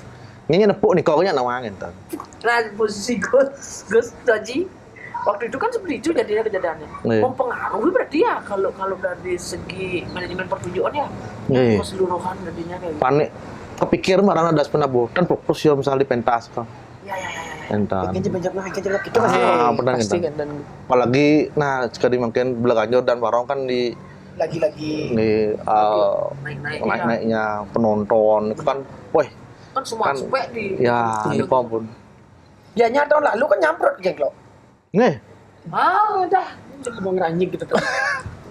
ini nepuk nih koknya nawangin ten. Nah, posisi Gus Haji waktu itu kan seperti itu jadinya kejadiannya. Mempengaruhi berarti ya kalau dari segi manajemen pertunjukan ya. Keseluruhan jadinya kayak gitu. Panik kepikir marana das penabuh dan fokus ya misalnya di pentas kan. Ya. Entar. Banyak gitu Pasti kan. Apalagi nah sekali makin belakanjur dan barong kan di lagi naik-naiknya penonton itu kan woi kan semua aspek di di pun Dianya tahun lalu kan nyamprot geng lo. nih dah Mau ngeranyik gitu tuh.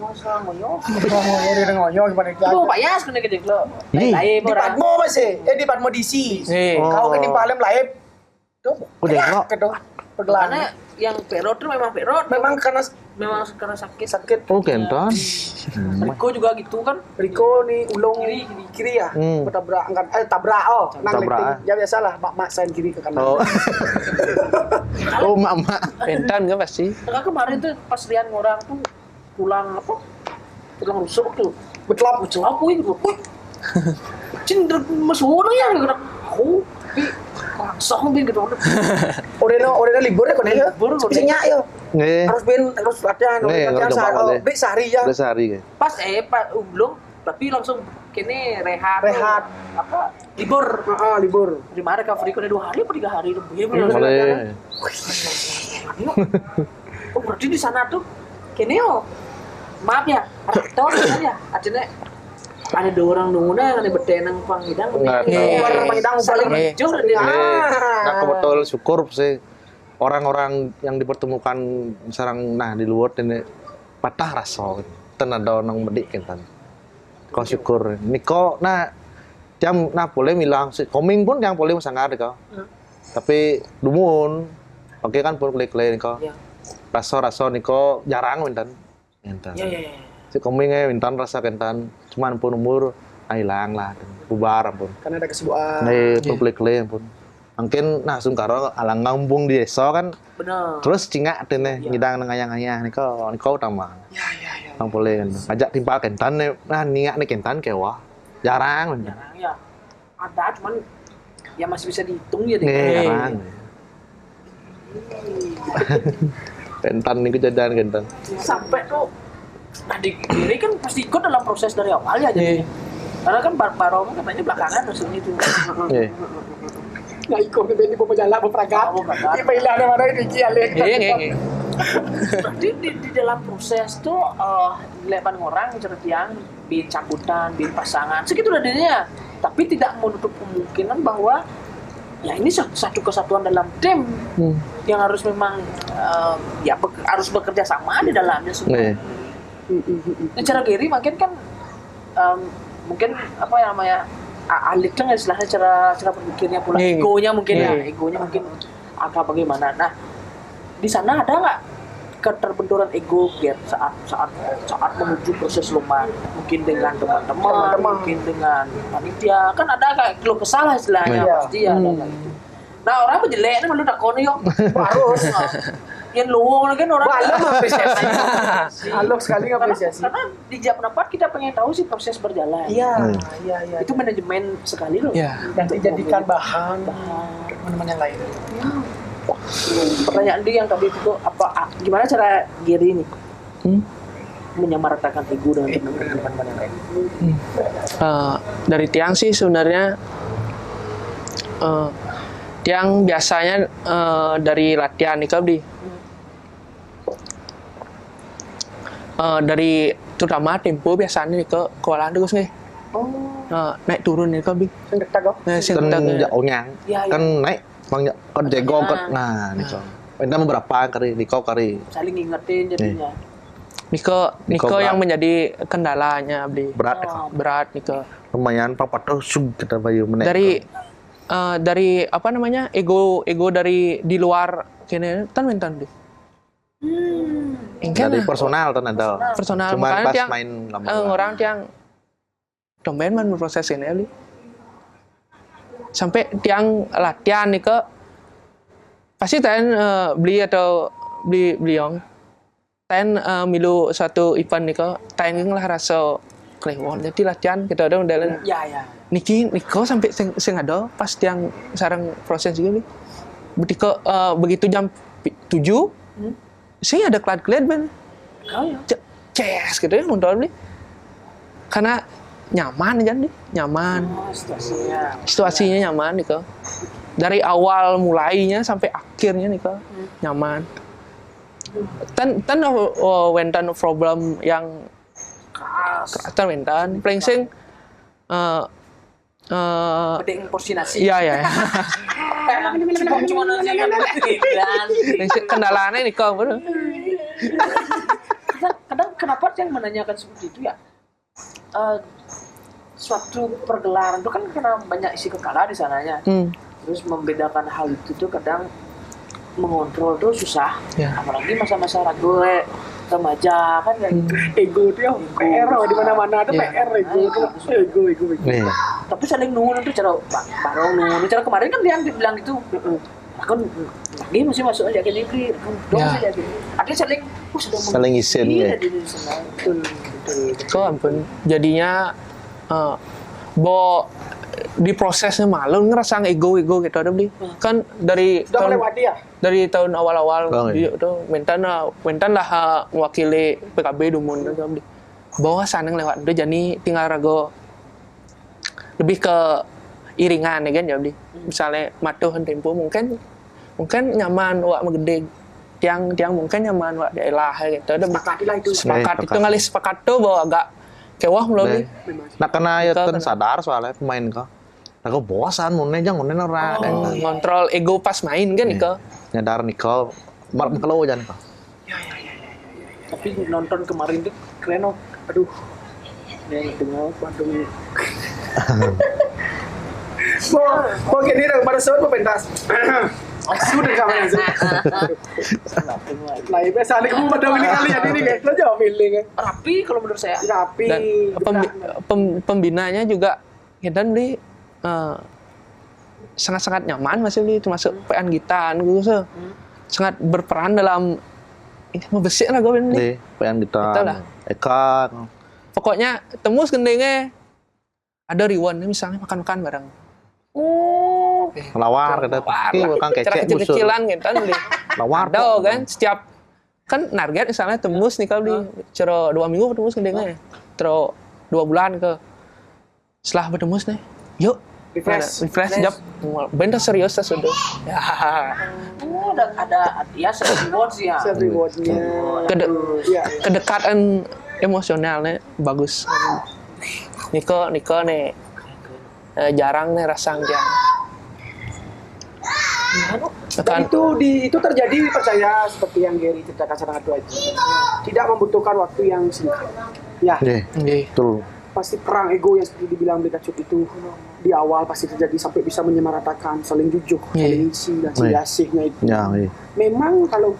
masa ngoyo Ngoyo gimana dia? lu payas kena gede lo Ih. lain Di Padmo masih, di Padmo DC. Kau kan di Palem lain. Tuh, udah kok gitu. Pergelangan. karena yang perot tuh memang perot Memang karena sakit oh kenton Riko juga gitu kan Riko nih ulung kiri ya. Tabrak tabrak nang Tabrak. liting. Ya biasalah mak sen kiri ke kanan. oh mama pentan kan pasti Karena kemarin tuh pas lihat orang tuh pulang rusuk tuh Betlap. wih cenderung mesum ya gitu tapi langsung gitu Orena libur ya kone ya. Libur, Bisa nyak yo. Nggih. harus latihan sehari ya. Udah sehari kayak. Pas belum, tapi langsung kini rehat apa libur. Libur. Di mana ke Afrika 2 hari apa 3 hari lebih Boleh. Oh berarti di sana tuh kini maaf ya atau ya artinya ada 2 orang nunggunya yang ada betenang panghidang Nggak tahu. Panghidang saling jujur dia. Nah, kebetul syukur sih orang-orang yang dipertemukan sarang di luar ini patah rasa ten ada orang medik kan. Kau syukur. Niko jam boleh bilang si koming pun yang boleh sangat kau. Tapi dumun oke kan pun klik-klik niko. Ya. Rasa niko jarang wintan. Ya. Si komingnya wintan rasa kentan cuman pun umur hilang lah bubar pun. Karena ada kesibukan. Pun klik-klik pun. Mungkin sungkaro alang ngambung di desa kan. Benar. Terus cingak tene ngidang ngayang-ngayang niko utama. Ya. Bang boleh kan. Ajak timpal kentan niat nih kentan kewah. Jarang bener. Jarang ya. Ada cuman ya masih bisa dihitung ya. Jarang. Kentan nih kejadian kentan. Sampai tuh di diri kan pasti ikut dalam proses dari awal ya jadi. Karena kan Barong katanya belakangan maksudnya itu. Nggak ikut ke beli pemajala peperagat. Di pilihan ada mana ini kialek. Iya. Berarti di dalam proses tuh delapan orang cerita yang bin cabutan, bin pasangan, segitu adanya. Tapi tidak menutup kemungkinan bahwa ya ini satu kesatuan dalam tim yang harus memang harus bekerja sama di dalamnya semua. Cara Giri makin kan mungkin apa yang namanya alik kan istilahnya cara berpikirnya pula egonya mungkin egonya mungkin agak bagaimana. Nah di sana ada nggak keterbenturan ego Ger saat menuju proses lumat mungkin dengan teman-teman mungkin dengan panitia kan ada kayak keluh kesah lah istilahnya pasti ada kayak gitu. Nah orang menjelek nih malu dakoni yo harus yang luwung kan orang apresiasi. Halus sekali ngapresiasi. Karena di jam pendapat kita pengen tahu sih proses berjalan. Iya. Itu manajemen sekali loh. Iya. Dan dijadikan bahan teman-teman yang lain. Pertanyaan dia yang tadi itu gimana cara Giri ini menyamaratakan ego dengan teman-teman yang lain? Dari Tiang sih sebenarnya Tiang biasanya dari latihan nih Kabdi. Dari terutama tempo biasanya nih ke kewalahan terus nih. Naik turun nih Kabdi. Kan jauh nyang. Kan naik bang kan jago kan niko. Ada beberapa kali niko kali. Saling ngingetin jadinya. Niko yang menjadi kendalanya Abdi. Berat Niko. Lumayan papat tuh kita bayu menek. Dari apa namanya ego dari di luar kene tan deh. Dari personal kan ada. Personal cuman pas tiang, main orang tiang domain man berproses ini Abdi. Sampai tiang latihan nih ke pasti ten beli yang ten milu satu event nih ke ten lah rasa kelewon jadi latihan kita ada undalan Niko sampai sing ada pas tiang sarang proses juga nih begitu jam 7 sih ada klad ben ces gitu ya mundur beli karena nyaman aja nih nyaman situasinya nyaman nih kok dari awal mulainya sampai akhirnya nih kok nyaman tan wentan problem yang tan wentan plengsing pedeng porsi nasi iya cuma nasi kan kendalanya nih kok kadang kenapa yang menanyakan seperti itu ya suatu pergelaran itu kan karena banyak isi kekalahan di sananya. Terus membedakan hal itu tuh kadang mengontrol tuh susah. Apalagi masa-masa ragu remaja kan kayak gitu. Ego tuh ya PR di mana-mana ada PR ego. Tapi saling nunggu tuh cara barong nunggu. Cara kemarin kan dia bilang itu. Kan lagi masih masuk aja ke Libri. Dong saja gitu. Ada saling isin ya. Kok ampun jadinya di prosesnya malu ngerasa ego gitu ada beli kan dari Sudah melewati ya? dari tahun awal-awal Oh, iya. dia tuh mentan lah mewakili PKB Dumun tuh beli bawa sana lewat udah jadi tinggal rago lebih ke iringan ya kan ya beli misalnya matuh tempo mungkin nyaman wak megede tiang mungkin nyaman wak daerah gitu ada Sepakatilah itu. sepakat Iya, itu ngalih sepakat tuh bahwa agak kewah melalui Nah karena ya Kena. sadar soalnya pemain kau. Nah kau bosan munnya jangan munnya ora. ngontrol ego pas main kan Niko. Nyadar nih kau. Mar kalau jangan kau. Tapi nonton kemarin tuh keren oh. Aduh. Yang dengar Bandung. Oke, ini pada saat pentas. Sudah kamu sih. Lah, biasa nih kamu Bandung ini kalian ini kayak lo jawab feeling ya. Rapi kalau menurut saya. Rapi. Dan pembinanya juga kita beli sangat-sangat nyaman masih beli termasuk PN Gitan gitu sangat berperan dalam ini membesik lah gue ini Nih, pengen kita. Betul lah. Eka. pokoknya tembus gendengnya ada rewardnya misalnya makan bareng Lawar kata. Ki kang kecek musuh. kecil-kecilan gitu kan beli Lawar. ada kan setiap kan target misalnya tembus nih kalau beli cero 2 minggu bertembus gendengnya cero 2 bulan ke setelah bertembus nih yuk refresh jap bener serius lah sudah ya Oh, ada ya self reward sih ya. Self rewardnya. Iya. kedekatan emosionalnya bagus Niko nih jarang nih rasang dia Dan itu terjadi percaya seperti yang Gary ceritakan sangat aja. Tidak membutuhkan waktu yang singkat. Ya, Nih, betul. pasti perang ego yang seperti dibilang Bekacut itu di awal pasti terjadi sampai bisa menyamaratakan, saling jujuk, saling isi dan saling asihnya itu. Ya, iya. Memang kalau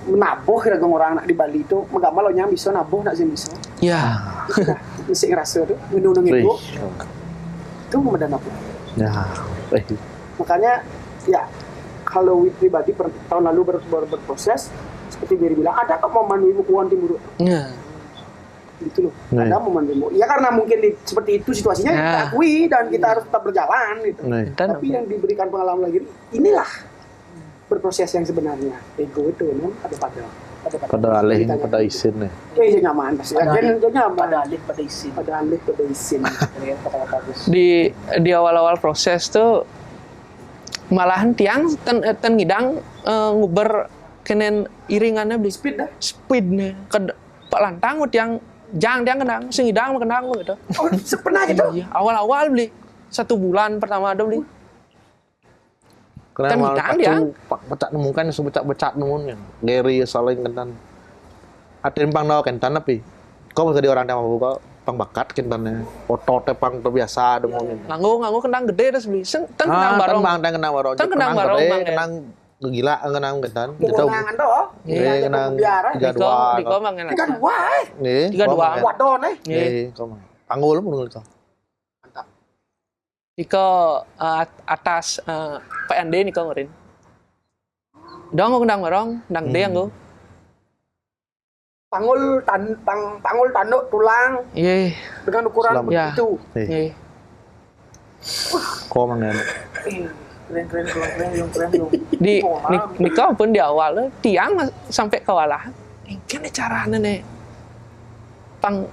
menabuh dengan orang anak di Bali itu, enggak malu yang bisa nabuh nak sih bisa. ya Itu dah mesti ngerasa tuh ngendung ego. Itu medan nabuh. Ya. Makanya ya kalau pribadi tahun lalu berproses seperti Gary bilang ada kok momen ibu kuan timur ya gitu loh ada momen demo ya karena mungkin seperti itu situasinya kita akui dan kita harus tetap berjalan gitu tapi yang diberikan pengalaman lagi inilah berproses yang sebenarnya ego itu kan Pada alih pada isin nih. ya nyaman pasti nyaman Pada alih pada isi. pada isin di awal-awal proses tuh malahan tiang ten ngidang nguber kenen iringannya beli speednya ke Pak Lantang tiang jang tiang kenang sing ngidang kenang gitu oh pernah gitu iya, awal-awal beli 1 bulan pertama ada beli Karena Kan malah hitam dia. becak nemu kan sebecak nemun Gary saling kentan. Ada yang pang kentan tapi kau menjadi orang yang mau kau pang bakat kentannya. Otot pang terbiasa demun. nganggo kenang gede terus beli ten kenang barong Kenang barong. Kan kenang barong, Bang, ya? Kenang gila kenang kentan. kewenangan toh Iya, kenang biara 32 32. mangen kan wah Nih, 32. wadon Nih, kau mah. Panggul pun kau. Iko atas PND nih kau ngorin dong kenang barong nang gede yang panggul tanduk tulang iya dengan ukuran Selamat. Ya. begitu. iya Kau mangen. Keren. di nikah pun di awal tiang sampai kewalahan kan caranya nih pang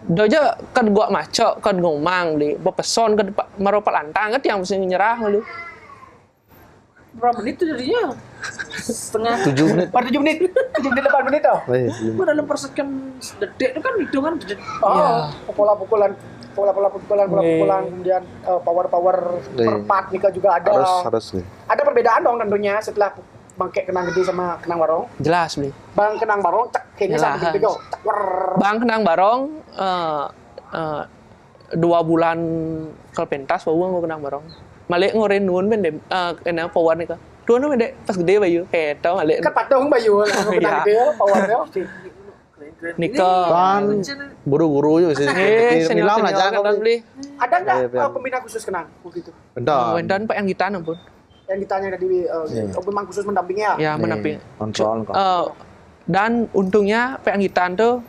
doja kan gua maco kan ngomang di bepeson kan meropak lantang kan tiang mesti nyerah lu Berapa menit tuh jadinya? Setengah. 7 menit. Per 7 menit, 7 menit 8 menit toh. Gua dalam persekian detik itu kan hitungan detik. Oh, pola-pukulan, kemudian power per part Nika juga ada. Harus. Ada perbedaan dong tentunya setelah bangkek kenang gede sama kenang barong. jelas beli Bang kenang barong cek kayaknya sama Jelas. gitu. Cek wer. bang kenang barong 2 bulan ke pentas bawa gua kenang barong malik ngorin nuun ben dem kena power nih kak tuan tuh dek pas gede bayu kayak tau malik Kan patung bayu kenang Iya. gede powernya. Niko Kan guru-guru juga sih. senior aja kan beli Ada enggak Iya, iya. pembina khusus kenang begitu? Bentar. dan pengen kita ampun Yang ditanya tadi memang khusus mendampingnya. ya menamping Kontrol kok. dan untungnya pengen kita tuh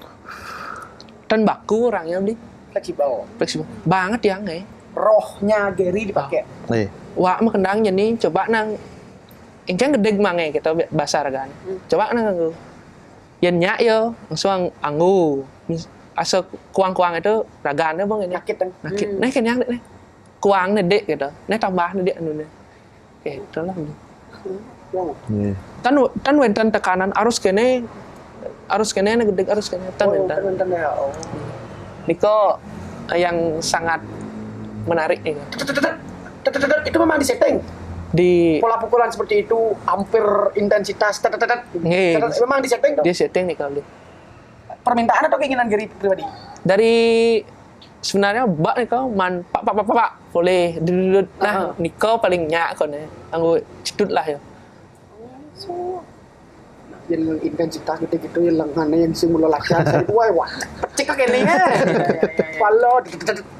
dan baku orangnya beli Fleksibel. fleksibel banget ya nggak rohnya Gary dipakai. Nih. Wah kendangnya nih coba nang ingkang gede mange kita basar kan. Coba nang anggu. Yen nyak yo langsung anggu. Asa kuang-kuang itu ragannya bang ini. Sakit kan. Nakit. Nih kan yang nih. Kuang nih dek gitu. Nih tambah nih dek anu nih. Gitu lah. Wow. Nih. Tan wenten tekanan arus kene gede arus kene tan wenten. Bentar ya. Oh. Niko yang sangat menarik nih. Itu memang disetting. Di Pola pukulan seperti itu hampir intensitas. Nggih. Memang disetting tuh. dia setting nih kalau Permintaan atau keinginan Gary pribadi? dari sebenarnya bak nih kau man pak boleh dudut nah niko paling nyak kon anggo cidut lah ya Yang intensitas gitu-gitu yang lengannya yang simula latihan saya wah pecik kene ya. Kalau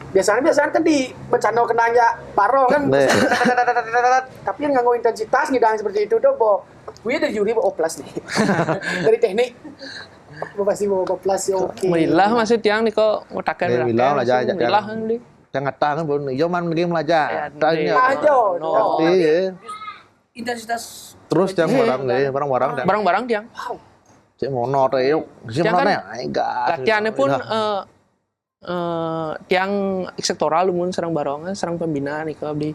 biasanya kan di bencana kenanya paro kan. Tapi yang nganggo intensitas ngidang seperti itu tuh bo. Gue dari juri bo plus nih. Dari teknik. Pasti bawa plus ya oke. Milah masih tiang niko ngotakan Milah lah aja. milah beli Jangan tahan pun, yo man game aja. Tanya. Ajo. Iya. Intensitas Terus yang barang-barang dan barang-barang tiang cek mono teh sih Jangan- mana ya? Enggak. latihannya pun tiang sektoral lumun serang barongan serang pembina nih kau di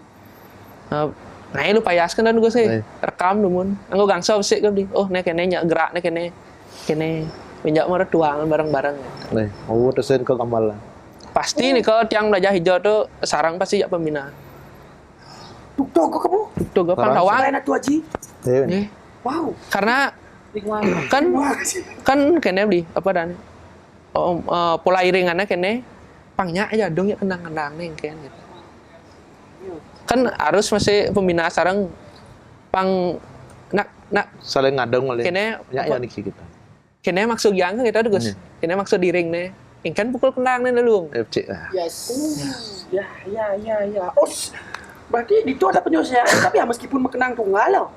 nah lu payaskan dan gue sih rekam lumun anggo gangsa sih kau di oh nek kene nyak gerak nek kene minyak marah tuangan bareng-bareng Nih, mau terusin ke kambal. pasti nih kalau tiang belajar hijau tuh sarang pasti jak pembina Tuh kamu. tuh gue Sarang. pantauan Enak tuh Haji. nih Wow. karena lingkungan kan kene beli apa dan pola iringannya kene pangnya aja dong ya kendang-kendang nih kan gitu. Kan harus masih pembina sarang pang nak Saling ngadeng oleh. kene Ya ya niki kita. kene maksud yang kan kita Gus kene maksud diring nih ingkan pukul kendang nih dulu FC lah. Yes. Ya. Oh, berarti itu ada penyelesaian tapi ya meskipun mengenang tunggal loh.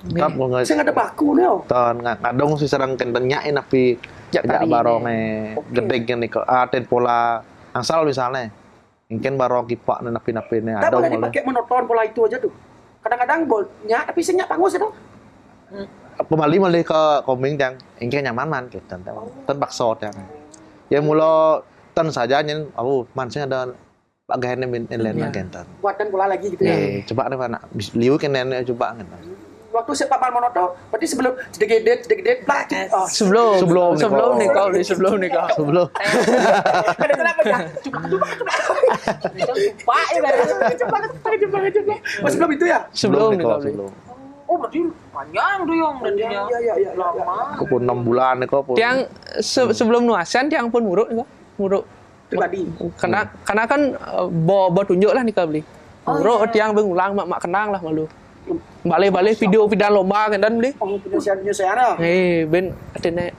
Kap mau nggak Saya nggak ada baku nih. ton ngadong sih serang kentengnya tapi Jak jak tari barone Oke. gedeg nih kok ten pola angsal misalnya. Mungkin barong kipak napi-napi nih Tak adong boleh oleh. dipakai monoton pola itu aja tuh. Kadang-kadang bolnya tapi senyap pangus itu. Kembali malih ke koming yang ingke nyaman man gitu ten bakso yang ya mulo ten saja nyen aku mansnya ada pak gahene min inline Iya. kenten Buatan pola lagi gitu ya. coba nih mana liu kenen coba ngenten Waktu saya papal monoton, berarti sebelum sedikit plak. Oh, sebelum Sebelum nih kau sebelum nih kau sebelum ada kenapa ya? Coba. Pak ya dari Coba. Oh, sebelum itu ya? sebelum nih kau sebelum oh berarti panjang tuh yang dandinya Iya. lama aku pun 6 bulan nih kok pun tiang sebelum nuasan tiang pun muruk nih kau muruk Pribadi. karena kan bo tunjuk lah nih kau beli muruk tiang bengulang mak kenang lah malu balik video lomba kan dan beli Oh, penyelesaian. ben adene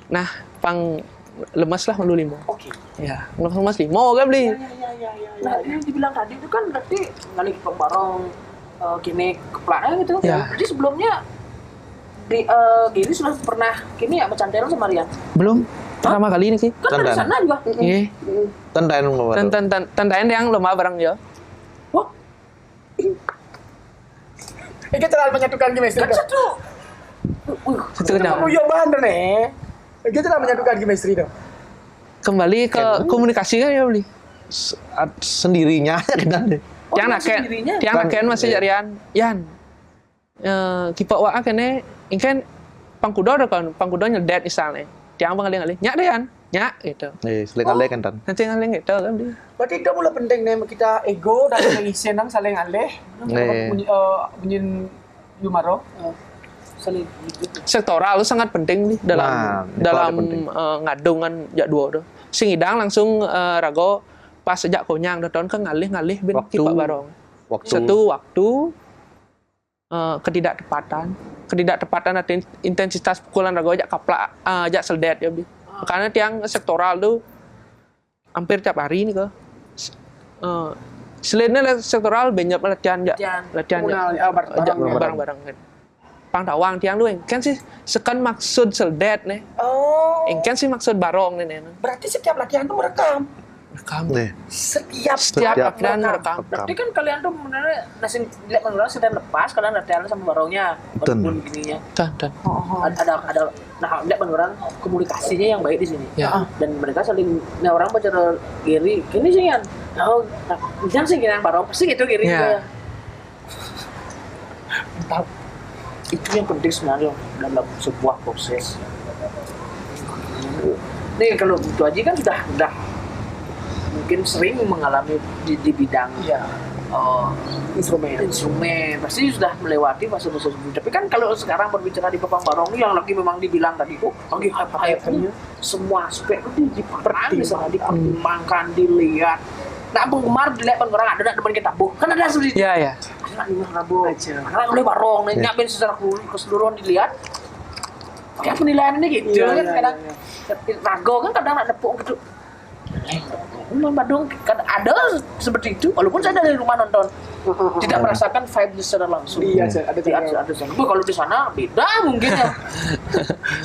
nah pang lemas lah malu limo Oke. ya lemas limo kan beli nah yang dibilang tadi itu kan berarti ngali pembarong gini kepelanya gitu Ya. jadi sebelumnya gini sudah pernah gini ya bercandera sama Rian belum pertama kali ini sih kan dari Tandan. sana juga iya tendain mau tandain yang lomba bareng ya wah Ini terlalu menyatukan chemistry. kan satu itu kenapa Kamu ya bener nih. Ini terlalu menyatukan chemistry dong. kembali ke komunikasi kan ya beli sendirinya kan deh tiang masih naken sendirinya? tiang naken masih Iya. jarian yan kipak wa kene ingken pangkudo kan pangkudo nyedet misalnya tiang pengalih-alih nyak deh yan nyak gitu seling alih kan tan nanti ngalih gitu kan beli Berarti itu mulai penting nih kita ego dan ngisi nang saling alih. Nih. Bunyi Yumaro. saling gitu sektoral sangat penting nih dalam Nah, itu dalam ada penting. ngadungan jak dua tuh sing idang langsung rago pas sejak konyang datang ke ngalih ben Waktu. kipak barong waktu satu waktu ketidaktepatan atau intensitas pukulan rago jak kaplak jak seldet ya Bi. Karena tiang sektoral tuh hampir tiap hari nih ke selainnya sektoral banyak latihan latihan Komunal, bareng-bareng kan pangtawang tiang lu kan sih sekan maksud seldet nih Oh. kan sih maksud barong nih Berarti setiap latihan tuh merekam. rekam. Nih. Setiap latihan rekam. rekam. Berarti kan kalian tuh benernya nasi lihat orang sedang lepas, kalian latihan sama barongnya, Betul. walaupun gininya. Dan Ada nah lihat orang komunikasinya yang baik di sini. Ya. Dan mereka saling nah orang bicara kiri, gini sih kan. Nah, jangan sih yang barong pasti gitu kiri Ya. ya. Mantap. Itu yang penting sebenarnya dalam sebuah proses. Nih kalau Bu Haji kan sudah mungkin sering mengalami di bidang instrumen pasti sudah melewati fase-fase sebelumnya. Tapi kan kalau sekarang berbicara di Papang Barong yang lagi memang dibilang tadi kok lagi hype-nya semua aspek itu dipertimbangkan, dilihat. Nah, penggemar dilihat orang ada depan kita bu kan ada seperti itu. ya. Anak lima rabu karena oleh barong nih nyamin secara keseluruhan dilihat. Ya penilaian ini gitu kan kadang rago kan kadang ada nepuk gitu. Badung kan ada seperti itu walaupun saya dari rumah nonton tidak merasakan vibe secara langsung. Iya, ada sana. Bu, kalau di sana beda mungkin ya.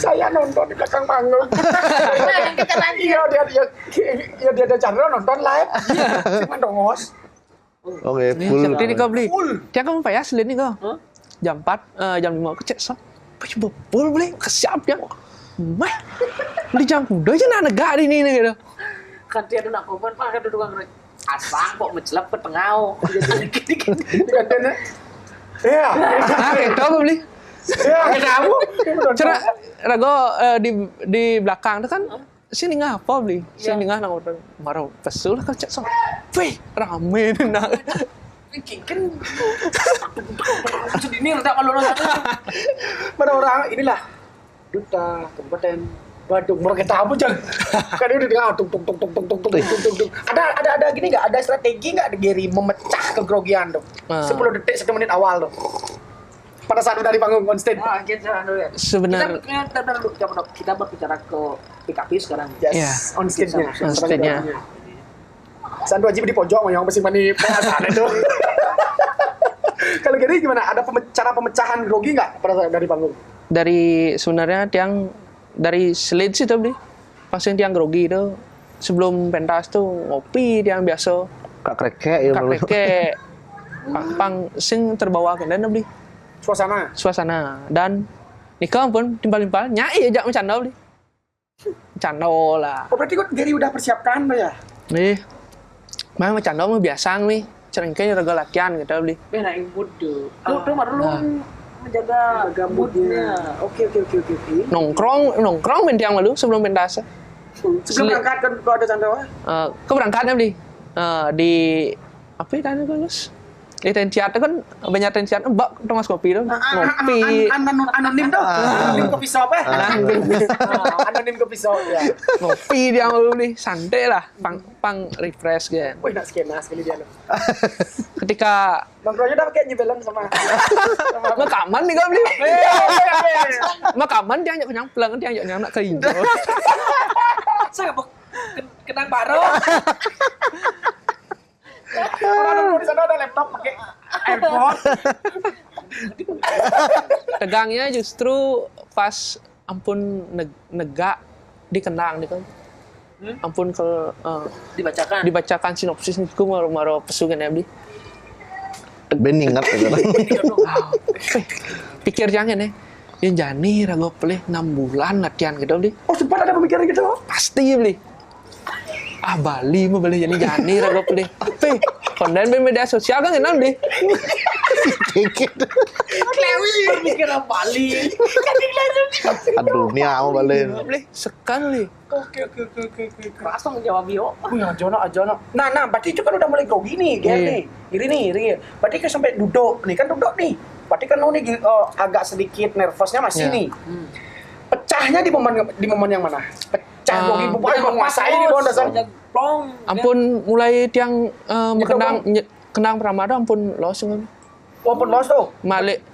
Saya nonton di belakang panggung. Kita lanjut. Iya dia ada channel nonton live. Cuma dongos. Oke, Ini full. seperti ini kau beli. Full. Dia kamu payah selin nih kau. Jam 4, jam 5 kecek sok. Coba full beli, kesiap ya. Mah, beli jam udah aja nak negak di ini gitu. Kan dia ada nak komen pak kan duduk kan asang kok mencelap ke tengah. Kadang ya. Ah, kita apa beli? Ya, kamu. Cara rago di belakang itu kan sini ngapa beli? Sini ngah nang orang marau pesul kau cek sok. Wih, rame nak. Kan ini ledak kalau orang Pada orang inilah duta kabupaten Badung mereka tahu jangan kan dia udah dengar tung. Ada gini nggak ada strategi nggak Gary memecah kegrogian tuh 10 detik 1 menit awal tuh pada saat udah di panggung on stage. Sebenarnya kita berbicara ke PKP sekarang. Yes, on stage-nya. on stage-nya. Sandu Haji di pojok yang masih mani perasaan itu. Kalau Gary gimana? Ada cara pemecahan grogi nggak pada saat dari panggung? Dari sebenarnya tiang dari slide sih tuh beli. Pas yang tiang grogi itu sebelum pentas tuh ngopi tiang biasa. Kak kreke ya. Kak keke. Pang sing terbawa ke dan beli. Suasana dan nikah pun timbal-timbal nyai aja bercanda beli. Bercanda lah. Oh berarti kok Gary udah persiapkan tuh ya? Nih. Mah bercanda mah biasa nih. Cerengkanya rega latihan gitu beli. Naik mood tuh. Lu menjaga moodnya. Oke. Nongkrong tiang lalu sebelum pentas. Sebelum berangkat kan kok ada sandawa? Keberangkatan beli. Di apa ya tadi Gus? Di tensiat kan banyak tensiat mbak Thomas kopi tuh ngopi Anonim tuh. Anonim kopi shop ya? Anonim kopi shop ya. ngopi dia mau beli santai lah pang refresh gitu. Wih nak skena sekali dia lo. Ketika Nongkrongnya udah pakai nyebelan sama makaman nih kau beli. Makaman dia nyok pelang dia nyok nak ke hijau. Saya kenang barong. Orang di sana ada laptop pakai AirPod. Tegangnya justru pas ampun negak dikenang nih kan. Ampun kalau dibacakan sinopsis niku maro pesungan ya beli. Ben ingat gitu. Pikir jangan ya. Yang jani rago pelih 6 bulan latihan gitu beli. Oh sempat ada pemikiran gitu? Pasti beli. Bali mau beli jani rago pelih. Apa? Konten media sosial kan kenal beli. Klewi pemikiran Bali. Aduh, ini mau balik. Beli sekali. Oke. Langsung jawab yo. Ajono. Nah, berarti itu kan udah mulai grogi nih, Gary. Iri. Berarti kan sampai duduk nih. Berarti kan nih agak sedikit nervousnya masih nih. Pecahnya di momen yang mana? Pecah grogi bukan menguasai di bawah dasar. Ampun mulai tiang kenang Pramada ampun los kan. Walaupun los tuh. Malik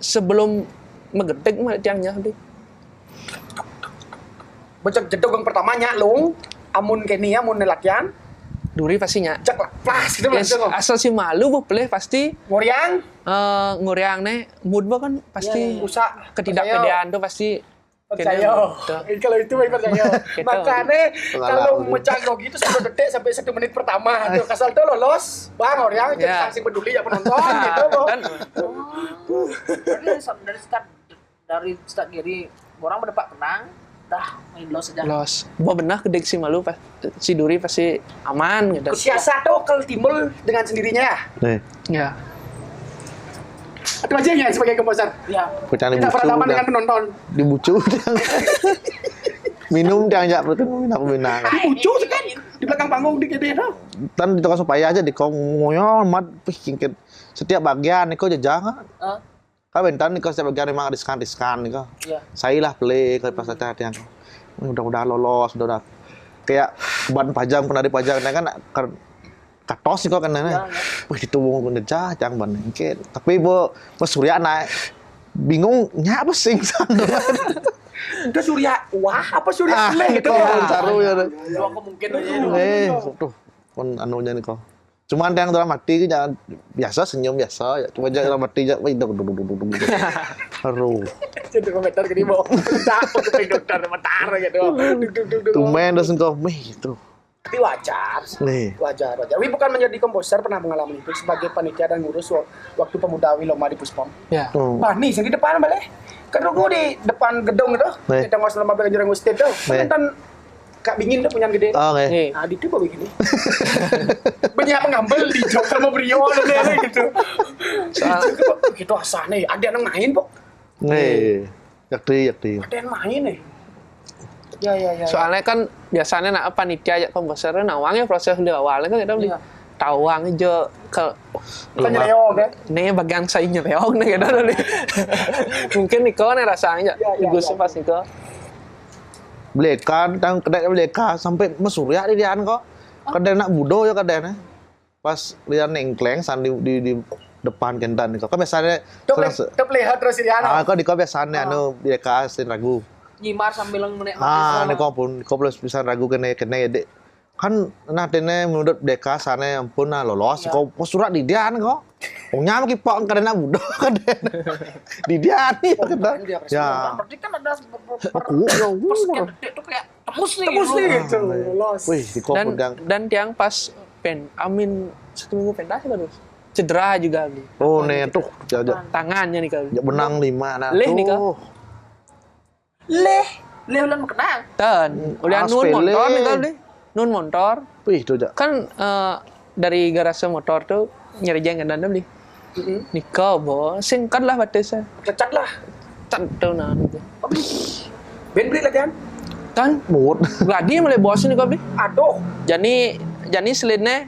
sebelum megedek malik tiangnya beli. Becek jedog yang pertamanya lung amun kenia amun latihan Duri pastinya. cek lah plas gitu langsung Asal si malu boleh pasti ngoriang nguriang nih mood kan pasti usak ketidakpedean tuh pasti Percaya. Kalau itu baik percaya. Makanya kalau mecah grogi itu 10 detik sampai 1 menit pertama. Tuh kasal tuh lolos. Bang orang jadi sanksi peduli ya penonton gitu. Dari start Giri orang mendapat tenang. Dah main los aja. Los. Gua benar kedek si malu pas si Duri pasti aman gitu. Siasa tuh kalau timbul dengan sendirinya ya. Ya. Atau aja ya sebagai komposer. Ya. Pucang Tidak pernah lama dengan penonton. dibucu minum dia ajak bertemu minang. Lucu kan di belakang panggung di gede tuh. Tan di toko supaya aja di kong ngoyo mat pingkin setiap bagian niko jajang. Kan bentar niko setiap bagian memang riskan niko. Iya. Saya lah play ke pas acara yang udah lolos udah kayak ban pajang pernah dipajang kan katos niko kan Ya. wih itu pun jajang ban mungkin tapi bo Surya naik bingung nyapa sing sana. Itu Surya wah apa Surya Sule gitu ya. Caru ya. Dua kemungkinan aja. Tuh kon anunya nih kok. Cuman yang dalam hati jangan biasa senyum biasa ya. Cuma jangan dalam hati aja wih aduh. Jadi komentar gini mau takut ke dokter bentar gitu. Tumen terus engkau itu. Tapi wajar. Wajar. Wi bukan menjadi komposer pernah mengalami itu sebagai panitia dan ngurus waktu pemuda Wiloma di Puspom. Ya. Wah nih yang di depan balik. Kan gue di depan gedung itu. Kita ngos lama belajar ngustit tuh. Kan Kak Bingin tuh punya gede. Oke. Nah, di itu bawa begini. Banyak mengambil di jok sama Brio dan gitu. Gitu asah nih, ada yang main, Pok. Nih, yakti. Ada yang main nih. Ya. Soalnya kan biasanya nak panitia ya komposer nawangnya proses di awalnya kan kita beli tawang aja ke Kan nyeleok ya. nih bagian saya nyeleok nih gitu nih. Mungkin Niko nih rasanya Gus pas Niko. Belekan, tang kedai beleka sampai mesurya di dian kok. Kedai nak budo ya kedai pas lihat nengkleng san di depan kendan kok. Kan biasanya Tuh lihat terus ini anak. kok di kok biasanya anu beleka sin ragu. Nyimar sambil menikmati. Nih kok pun kok plus bisa ragu kene dek. Kan nah dene menurut deka sana ampun lolos kok surat di dian kok. Nyam ki pok kadena budo kadena. Di dian ya. Berarti kan ada Aku sekian detik tuh kayak tembus nih gitu. Lolos. wih di kok pedang. Dan tiang pas Amin 1 minggu pentas baru cedera juga beli. Oh nih tuh Tangannya nih kali. benang 5 nah Leh nih, Kak. tuh. Leh ulan mengenang. Dan udah nun sepele. motor nih kali. Nun motor Wih itu aja. kan dari garasi motor tuh nyari jangan dan beli. Nikah bo singkat lah batasnya. Kecat lah. Cat tuh nah. Ben beli lagi kan? Kan Mut. gladi mulai bos nih kau beli. Aduh. Jadi selinnya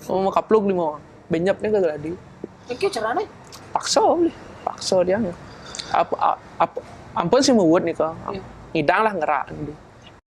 mau kapluk 5 benyap nih ke gladi. Ini caranya Paksa dia. Apa ampun sih mau nih kau. Ngidang lah ngerak gitu.